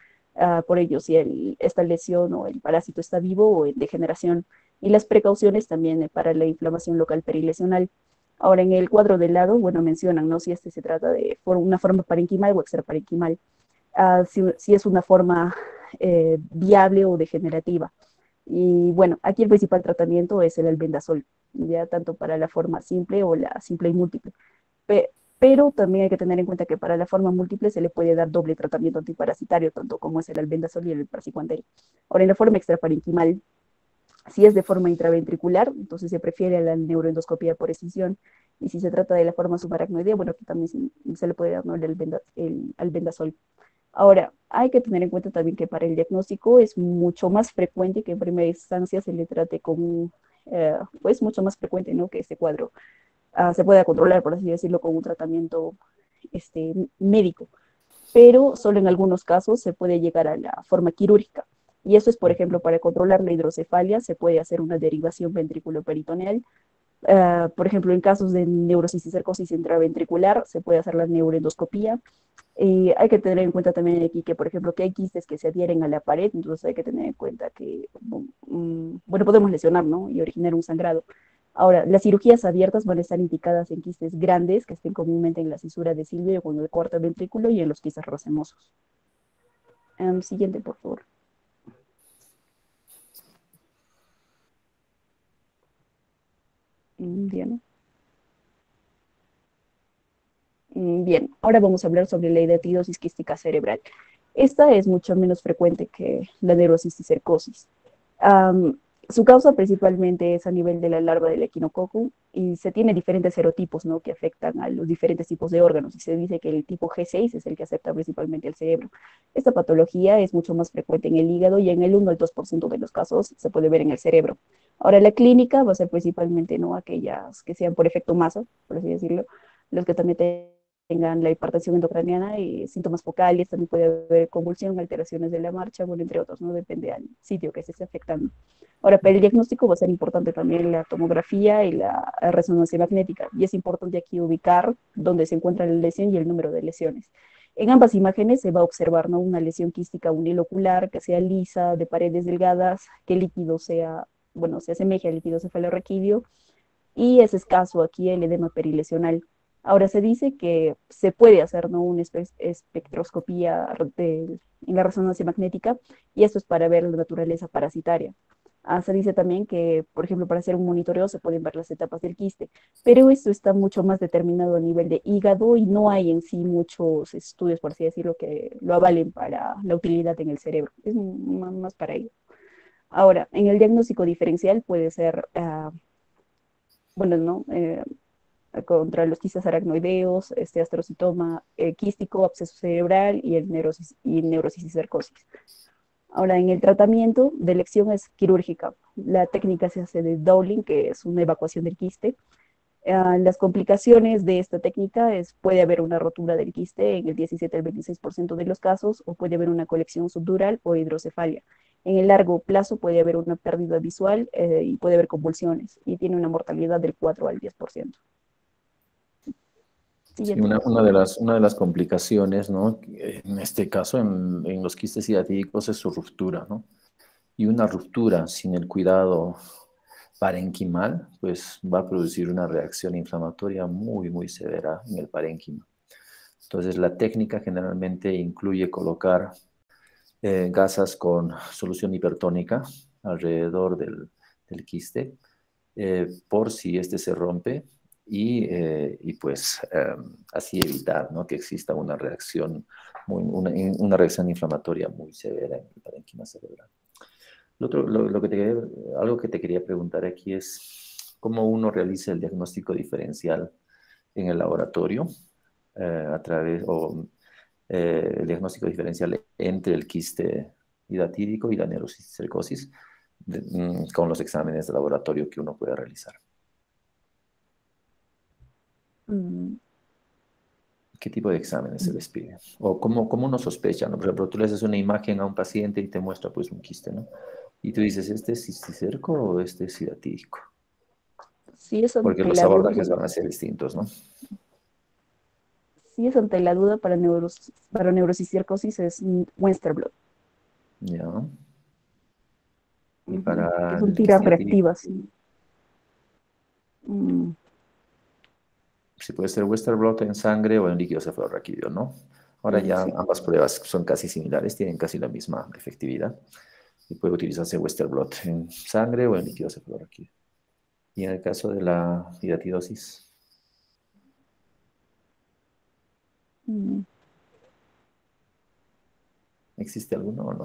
Por ello, si esta lesión o el parásito está vivo o en degeneración. Y las precauciones también para la inflamación local perilesional. Ahora, en el cuadro del lado, bueno, mencionan, ¿no?, si se trata de una forma parenquimal o extraparenquimal, si es una forma viable o degenerativa. Y bueno, aquí el principal tratamiento es el albendazol, ya tanto para la forma simple o la simple y múltiple. Pero también hay que tener en cuenta que para la forma múltiple se le puede dar doble tratamiento antiparasitario, tanto como es el albendazol y el praziquantel. Ahora, en la forma extraparenquimal, si es de forma intraventricular, entonces se prefiere la neuroendoscopía por escisión. Y si se trata de la forma subaracnoidea, bueno, aquí también se le puede dar, ¿no?, el albendazol. Ahora, hay que tener en cuenta también que para el diagnóstico es mucho más frecuente que en primera instancia se le trate con, pues mucho más frecuente, ¿no?, que este cuadro se pueda controlar, por así decirlo, con un tratamiento médico. Pero solo en algunos casos se puede llegar a la forma quirúrgica. Y eso es, por ejemplo, para controlar la hidrocefalia, se puede hacer una derivación ventriculoperitoneal. Por ejemplo, en casos de neurocisticercosis intraventricular, se puede hacer la neuroendoscopía. Hay que tener en cuenta también aquí que, por ejemplo, que hay quistes que se adhieren a la pared, entonces hay que tener en cuenta que, bueno, podemos lesionar, ¿no?, y originar un sangrado. Ahora, las cirugías abiertas van a estar indicadas en quistes grandes que estén comúnmente en la cisura de Silvio con el cuarto ventrículo y en los quistes racemosos. Siguiente, por favor. Bien. Bien, ahora vamos a hablar sobre la hidatidosis quística cerebral. Esta es mucho menos frecuente que la neurocisticercosis. Su causa principalmente es a nivel de la larva del equinococo y se tiene diferentes serotipos, ¿no?, que afectan a los diferentes tipos de órganos, y se dice que el tipo G6 es el que afecta principalmente al cerebro. Esta patología es mucho más frecuente en el hígado y en el 1 al 2% de los casos se puede ver en el cerebro. Ahora, la clínica va a ser principalmente, ¿no?, aquellas que sean por efecto masa, por así decirlo, los que también tengan la hipertensión endocraniana y síntomas focales, también puede haber convulsión, alteraciones de la marcha, bueno, entre otros, ¿no?, depende del sitio que se esté afectando. Ahora, para el diagnóstico va a ser importante también la tomografía y la resonancia magnética, y es importante aquí ubicar dónde se encuentra la lesión y el número de lesiones. En ambas imágenes se va a observar, ¿no?, una lesión quística unilocular, que sea lisa, de paredes delgadas, que el líquido sea, bueno, se asemeje al líquido cefalorraquídeo, y es escaso aquí el edema perilesional. Ahora, se dice que se puede hacer, ¿no?, una espectroscopía en la resonancia magnética, y esto es para ver la naturaleza parasitaria. Se dice también que, por ejemplo, para hacer un monitoreo se pueden ver las etapas del quiste, pero esto está mucho más determinado a nivel de hígado y no hay en sí muchos estudios, por así decirlo, que lo avalen para la utilidad en el cerebro. Es más para ello. Ahora, en el diagnóstico diferencial puede ser, bueno, ¿no?, contra los quistes aracnoideos, astrocitoma quístico, absceso cerebral y el neurocisticercosis. Ahora, en el tratamiento de elección es quirúrgica. La técnica se hace de Dowling, que es una evacuación del quiste. Las complicaciones de esta técnica puede haber una rotura del quiste en el 17 al 26% de los casos, o puede haber una colección subdural o hidrocefalia. En el largo plazo puede haber una pérdida visual y puede haber convulsiones, y tiene una mortalidad del 4 al 10%. Sí, una de las complicaciones, ¿no? En este caso, en los quistes hiatídicos es su ruptura, ¿no? Y una ruptura sin el cuidado parenquimal, pues va a producir una reacción inflamatoria muy, muy severa en el parénquima. Entonces, la técnica generalmente incluye colocar gasas con solución hipertónica alrededor del quiste, por si este se rompe, y pues así evitar, ¿no?, que exista una reacción, una reacción inflamatoria muy severa en el parénquima cerebral. Algo que te quería preguntar aquí es cómo uno realiza el diagnóstico diferencial en el laboratorio el diagnóstico diferencial entre el quiste hidatídico y la neurocisticercosis con los exámenes de laboratorio que uno puede realizar. ¿Qué tipo de exámenes se les pide? O cómo uno sospecha, ¿no? Por ejemplo, tú le haces una imagen a un paciente y te muestra pues un quiste, ¿no? Y tú dices, ¿este es cisticerco o este es hidatídico? Si es Porque ante los la duda, abordajes van a ser distintos, ¿no? si es ante la duda para neurocisticercosis es Westerblot. Ya. Y Que para son el tiras quiste reactivas. sí, puede ser Westerblot en sangre o en líquido cefalorraquídeo, ¿no? Ahora ya Sí. ambas pruebas son casi similares, tienen casi la misma efectividad. Y puede utilizarse Westerblot en sangre o en líquido cefalorraquídeo. Y en el caso de la hidatidosis, ¿existe alguno o no?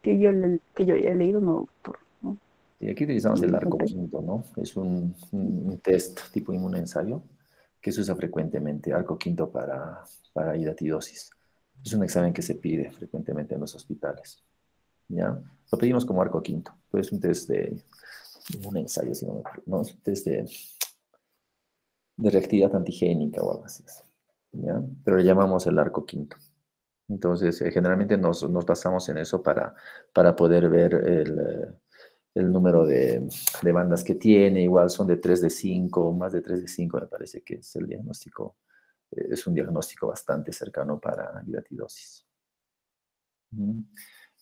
Que yo haya leído, no, doctor. ¿No? Y aquí utilizamos el arco encontré. quinto, ¿no? Es un test tipo inmunoensayo que se usa frecuentemente, arco quinto para hidatidosis. Es un examen que se pide frecuentemente en los hospitales. ¿Ya? Lo pedimos como arco quinto. Pues es un test de inmunoensayo, si no, es un test de reactividad antigénica o algo así. ¿Ya? Pero le llamamos el arco quinto. Entonces, generalmente nos basamos en eso para poder ver el número de bandas que tiene. Igual son de 3 de 5, más de 3 de 5 me parece que es el diagnóstico. Es un diagnóstico bastante cercano para hidatidosis.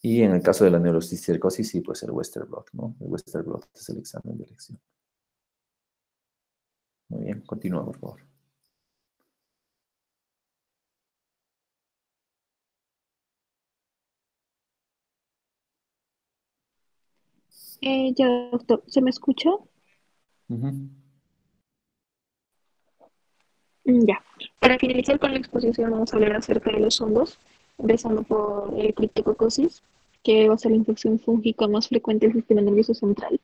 Y en el caso de la neurocisticercosis, sí, pues el Westerblot, ¿no? El Westerblot es el examen de elección. Muy bien, continúa, por favor. Ya, doctor, ¿se me escucha? Ya. Para finalizar con la exposición, vamos a hablar acerca de los hongos, empezando por el criptococosis, que va a ser la infección fúngica más frecuente del sistema nervioso central.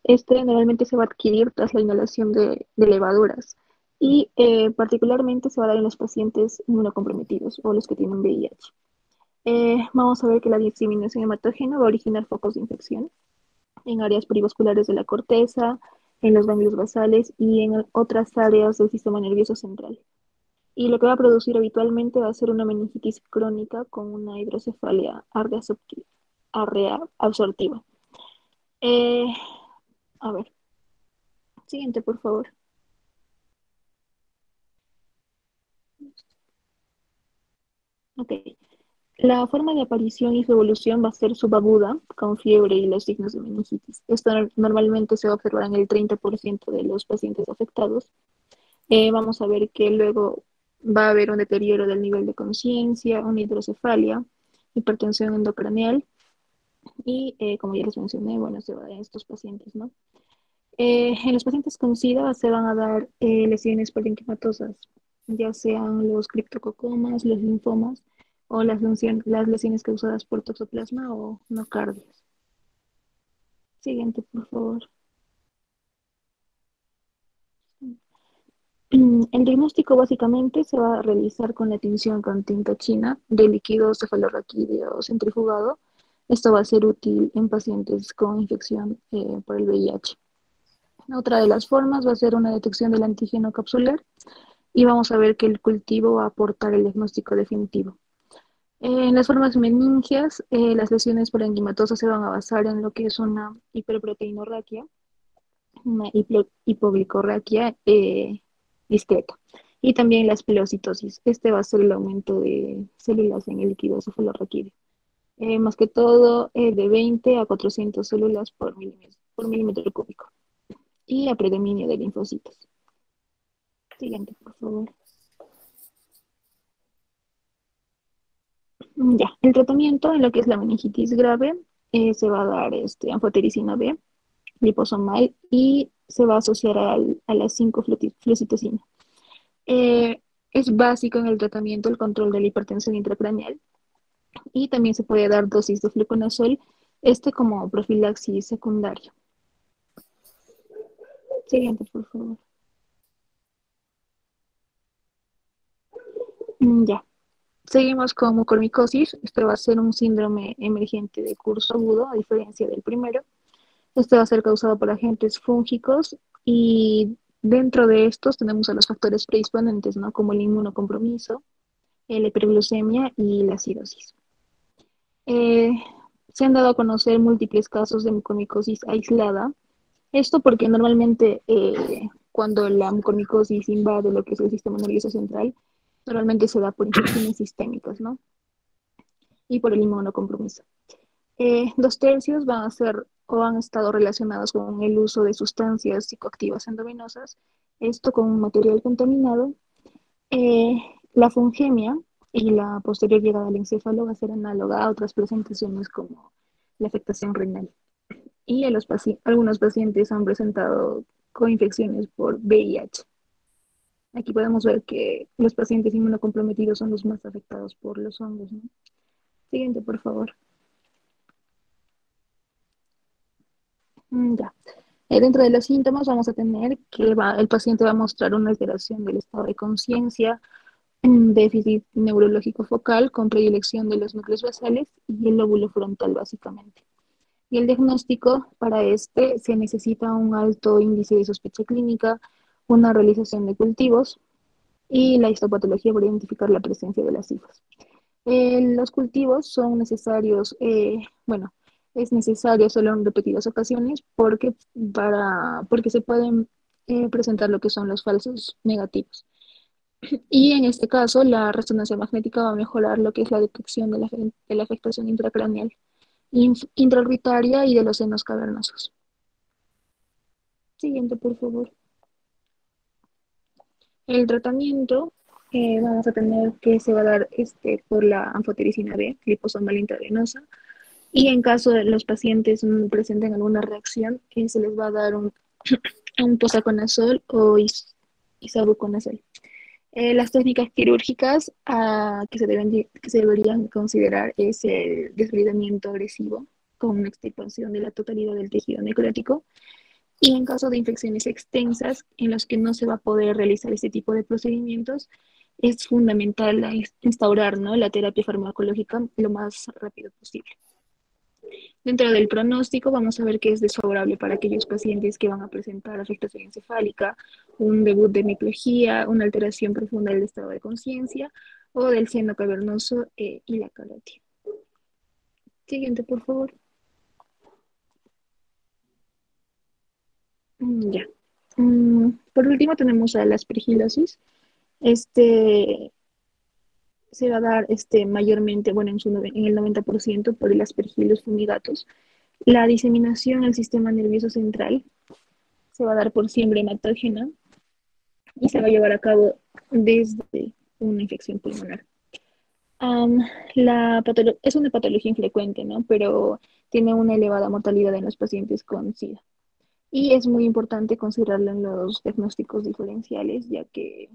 Este normalmente se va a adquirir tras la inhalación de levaduras y particularmente se va a dar en los pacientes inmunocomprometidos o los que tienen VIH. Vamos a ver que la diseminación hematógena va a originar focos de infección en áreas perivasculares de la corteza, en los ganglios basales y en otras áreas del sistema nervioso central. Y lo que va a producir habitualmente va a ser una meningitis crónica con una hidrocefalia area absortiva. A ver, siguiente, por favor. Ok. La forma de aparición y su evolución va a ser subaguda, con fiebre y los signos de meningitis. Esto normalmente se va a observar en el 30% de los pacientes afectados. Vamos a ver que luego va a haber un deterioro del nivel de conciencia, una hidrocefalia, hipertensión endocraneal y, como ya les mencioné, bueno, se va a dar en estos pacientes, ¿no? En los pacientes con SIDA se van a dar lesiones parenquimatosas, ya sean los criptococomas, los linfomas o las lesiones causadas por toxoplasma o nocardias. Siguiente, por favor. El diagnóstico básicamente se va a realizar con la tinción con tinta china de líquido cefalorraquídeo centrifugado. Esto va a ser útil en pacientes con infección por el VIH. Otra de las formas va a ser una detección del antígeno capsular y vamos a ver que el cultivo va a aportar el diagnóstico definitivo. En las formas meningias, las lesiones parenquimatosas se van a basar en lo que es una hiperproteinorraquia, una hipoglicorraquia discreta. Y también la esclerocitosis. Este va a ser el aumento de células en el líquido cefalorraquídeo. Más que todo de 20 a 400 células por milímetro cúbico. Y la predominio de linfocitos. Siguiente, por favor. Ya, el tratamiento en lo que es la meningitis grave se va a dar anfotericina B, liposomal, y se va a asociar a las 5-flucitocina. Es básico en el tratamiento el control de la hipertensión intracraneal y también se puede dar dosis de fluconazol, como profilaxis secundario. Siguiente, por favor. Ya. Seguimos con mucormicosis. Este va a ser un síndrome emergente de curso agudo, a diferencia del primero. Este va a ser causado por agentes fúngicos y dentro de estos tenemos a los factores predisponentes, ¿no? Como el inmunocompromiso, la hiperglucemia y la cirrosis. Se han dado a conocer múltiples casos de mucormicosis aislada. Esto porque normalmente cuando la mucormicosis invade lo que es el sistema nervioso central, normalmente se da por infecciones sistémicas, ¿no? Y por el inmunocompromiso. 2/3 van a ser o han estado relacionados con el uso de sustancias psicoactivas endovenosas, esto con un material contaminado. La fungemia y la posterior llegada al encéfalo va a ser análoga a otras presentaciones como la afectación renal. Y algunos pacientes han presentado coinfecciones por VIH. Aquí podemos ver que los pacientes inmunocomprometidos son los más afectados por los hongos, ¿no? Siguiente, por favor. Ya. Dentro de los síntomas vamos a tener que el paciente va a mostrar una alteración del estado de conciencia, un déficit neurológico focal con predilección de los núcleos basales y el lóbulo frontal básicamente. Y el diagnóstico para se necesita un alto índice de sospecha clínica, una realización de cultivos y la histopatología para identificar la presencia de las cifras. Los cultivos son necesarios, es necesario solo en repetidas ocasiones porque se pueden presentar lo que son los falsos negativos. Y en este caso, la resonancia magnética va a mejorar lo que es la detección de la afectación intracraneal, intraorbitaria y de los senos cavernosos. Siguiente, por favor. El tratamiento vamos a tener que se va a dar por la anfotericina B, liposomal intravenosa, y en caso de los pacientes presenten alguna reacción, se les va a dar un posaconazol o isavuconazol. Las técnicas quirúrgicas que se deberían considerar es el desbridamiento agresivo con una extirpación de la totalidad del tejido necrótico. Y en caso de infecciones extensas en las que no se va a poder realizar este tipo de procedimientos, es fundamental instaurar, ¿no?, la terapia farmacológica lo más rápido posible. Dentro del pronóstico vamos a ver que es desfavorable para aquellos pacientes que van a presentar afectación encefálica, un debut de hemiplegia, una alteración profunda del estado de conciencia o del seno cavernoso y la carótida. Siguiente, por favor. Ya. Por último tenemos a la aspergilosis. Se va a dar mayormente, bueno, en el 90% por el Aspergillus fumigatus. La diseminación al sistema nervioso central se va a dar por siembra hematógena y se va a llevar a cabo desde una infección pulmonar. Es una patología infrecuente, ¿no?, pero tiene una elevada mortalidad en los pacientes con SIDA. Y es muy importante considerarlo en los diagnósticos diferenciales, ya que,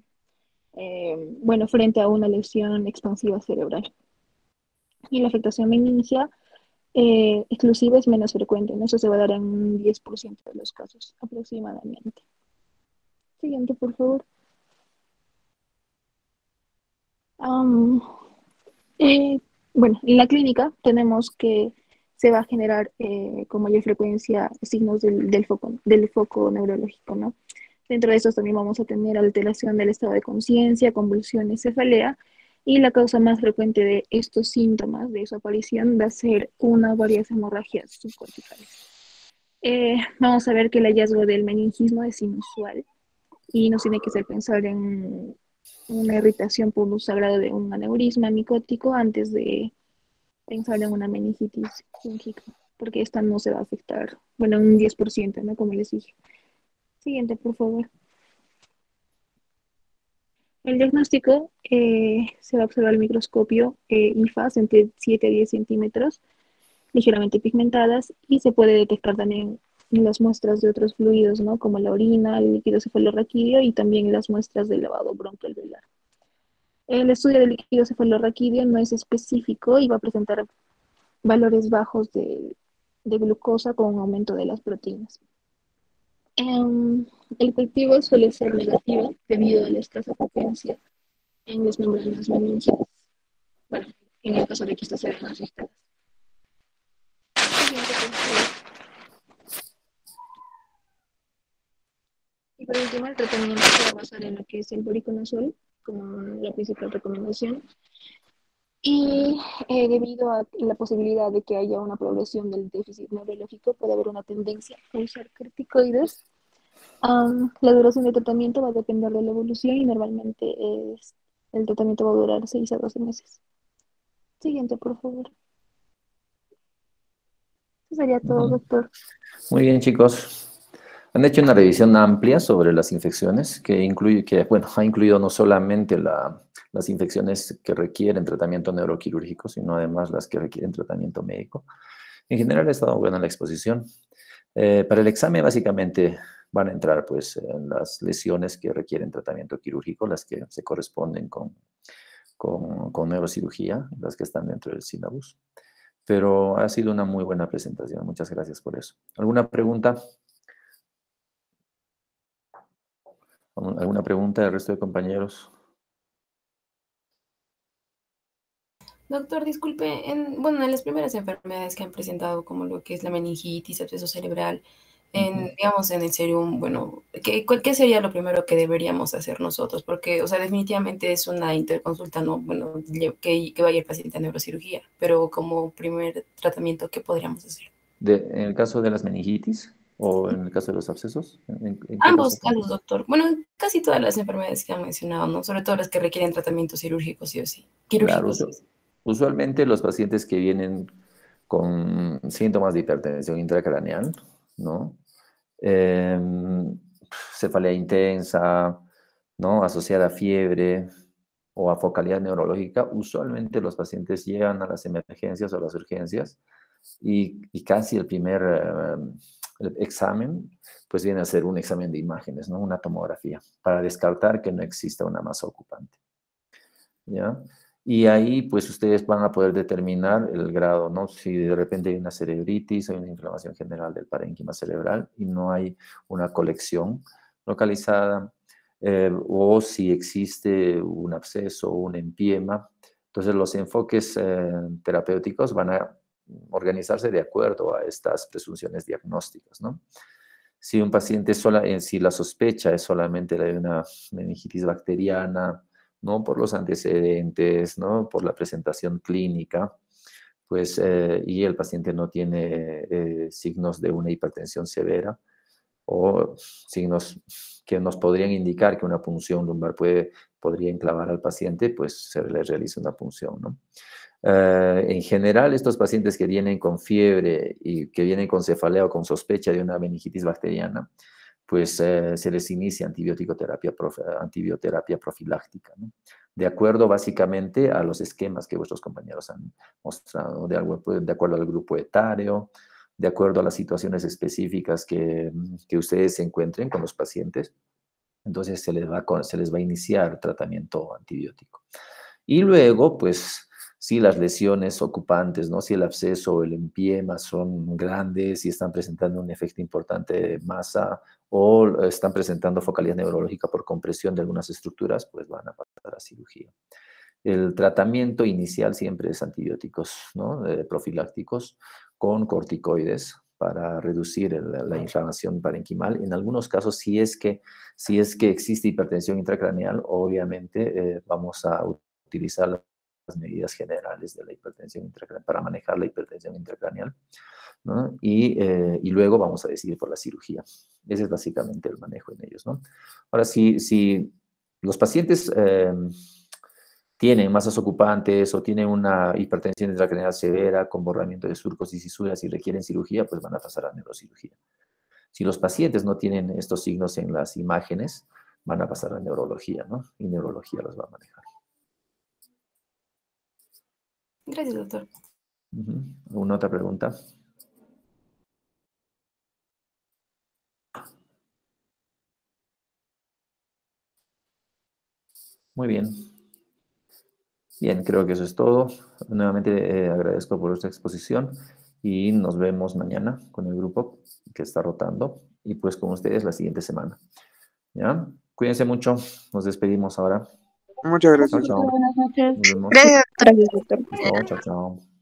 frente a una lesión expansiva cerebral. Y la afectación meningia exclusiva es menos frecuente, ¿no? Eso se va a dar en un 10% de los casos aproximadamente. Siguiente, por favor. En la clínica tenemos que se va a generar con mayor frecuencia signos del foco neurológico, ¿no? Dentro de estos también vamos a tener alteración del estado de conciencia, convulsiones, cefalea, y la causa más frecuente de estos síntomas, de su aparición, va a ser una o varias hemorragias subcorticales. Vamos a ver que el hallazgo del meningismo es inusual y nos tiene que hacer pensar en una irritación por un sagrado de un aneurisma micótico antes de pensar en una meningitis fúngica, porque esta no se va a afectar, bueno, un 10%, ¿no? Como les dije. Siguiente, por favor. El diagnóstico se va a observar al microscopio IFAS entre 7 a 10 centímetros, ligeramente pigmentadas, y se puede detectar también las muestras de otros fluidos, ¿no? Como la orina, el líquido cefalorraquídeo y también las muestras del lavado broncoalveolar. El estudio del líquido cefalorraquídeo no es específico y va a presentar valores bajos de glucosa con un aumento de las proteínas. El cultivo suele ser negativo debido a la escasa frecuencia en las membranas meningitales. Bueno, en el caso de que estas se vean afectadas. Y por último, el tratamiento se va a basar en lo que es el voriconazol como la principal recomendación. Y debido a la posibilidad de que haya una progresión del déficit neurológico, puede haber una tendencia a usar corticoides. La duración de tratamiento va a depender de la evolución y normalmente el tratamiento va a durar 6 a 12 meses. Siguiente, por favor. Eso sería todo, doctor. Muy bien, chicos. Han hecho una revisión amplia sobre las infecciones bueno, ha incluido no solamente las infecciones que requieren tratamiento neuroquirúrgico, sino además las que requieren tratamiento médico. En general ha estado buena la exposición. Para el examen básicamente van a entrar pues las lesiones que requieren tratamiento quirúrgico, las que se corresponden con neurocirugía, las que están dentro del sílabus. Pero ha sido una muy buena presentación. Muchas gracias por eso. ¿Alguna pregunta? ¿Alguna pregunta del resto de compañeros? Doctor, disculpe, en las primeras enfermedades que han presentado, como lo que es la meningitis, absceso cerebral, digamos, en el serum, bueno, ¿qué sería lo primero que deberíamos hacer nosotros? Porque, o sea, definitivamente es una interconsulta, ¿no? Bueno, que vaya el paciente a neurocirugía, pero como primer tratamiento, ¿qué podríamos hacer? ¿En el caso de las meningitis o en el caso de los abscesos? ¿En qué Ambos caso? casos, doctor. Bueno, casi todas las enfermedades que han mencionado, ¿no? Sobre todo las que requieren tratamiento quirúrgico, sí o sí. Claro, usualmente los pacientes que vienen con síntomas de hipertensión intracraneal, ¿no? Cefalea intensa, ¿no? Asociada a fiebre o a focalidad neurológica, usualmente los pacientes llegan a las emergencias o a las urgencias y casi el primer el examen pues viene a ser un examen de imágenes, ¿no? Una tomografía, para descartar que no exista una masa ocupante, ¿ya? Y ahí, pues, ustedes van a poder determinar el grado, ¿no? Si de repente hay una cerebritis, hay una inflamación general del parénquima cerebral y no hay una colección localizada, o si existe un absceso o un empiema. Entonces, los enfoques terapéuticos van a organizarse de acuerdo a estas presunciones diagnósticas, ¿no? Si un paciente si la sospecha es solamente de una meningitis bacteriana, ¿no? Por los antecedentes, ¿no? Por la presentación clínica, pues, y el paciente no tiene signos de una hipertensión severa o signos que nos podrían indicar que una punción lumbar podría enclavar al paciente, pues se le realiza una punción, ¿no? En general, estos pacientes que vienen con fiebre y que vienen con cefalea o con sospecha de una meningitis bacteriana, pues se les inicia antibioterapia profiláctica, ¿no? De acuerdo básicamente a los esquemas que vuestros compañeros han mostrado, de acuerdo al grupo etario, de acuerdo a las situaciones específicas que ustedes se encuentren con los pacientes. Entonces se les va a iniciar tratamiento antibiótico. Y luego, pues, si las lesiones ocupantes, ¿no? Si el absceso o el empiema son grandes y están presentando un efecto importante de masa o están presentando focalidad neurológica por compresión de algunas estructuras, pues van a pasar a cirugía. El tratamiento inicial siempre es antibióticos, ¿no? Profilácticos, con corticoides para reducir la inflamación parenquimal. En algunos casos, si es que existe hipertensión intracraneal, obviamente vamos a utilizar las medidas generales de la hipertensión intracraneal para manejar la hipertensión intracraneal, ¿no? Y luego vamos a decidir por la cirugía. Ese es básicamente el manejo en ellos, ¿no? Ahora, si los pacientes tienen masas ocupantes o tienen una hipertensión intracraneal severa con borramiento de surcos y cisuras y requieren cirugía, pues van a pasar a neurocirugía. Si los pacientes no tienen estos signos en las imágenes, van a pasar a neurología, ¿no? Y neurología los va a manejar. Gracias, doctor. ¿Alguna otra pregunta? Muy bien. Bien, creo que eso es todo. Nuevamente agradezco por esta exposición y nos vemos mañana con el grupo que está rotando y pues con ustedes la siguiente semana. ¿Ya? Cuídense mucho. Nos despedimos ahora. Muchas gracias. Chao, chao. Buenas noches. Nos vemos. Gracias, doctor. Gracias, doctor. Chao, chao, chao.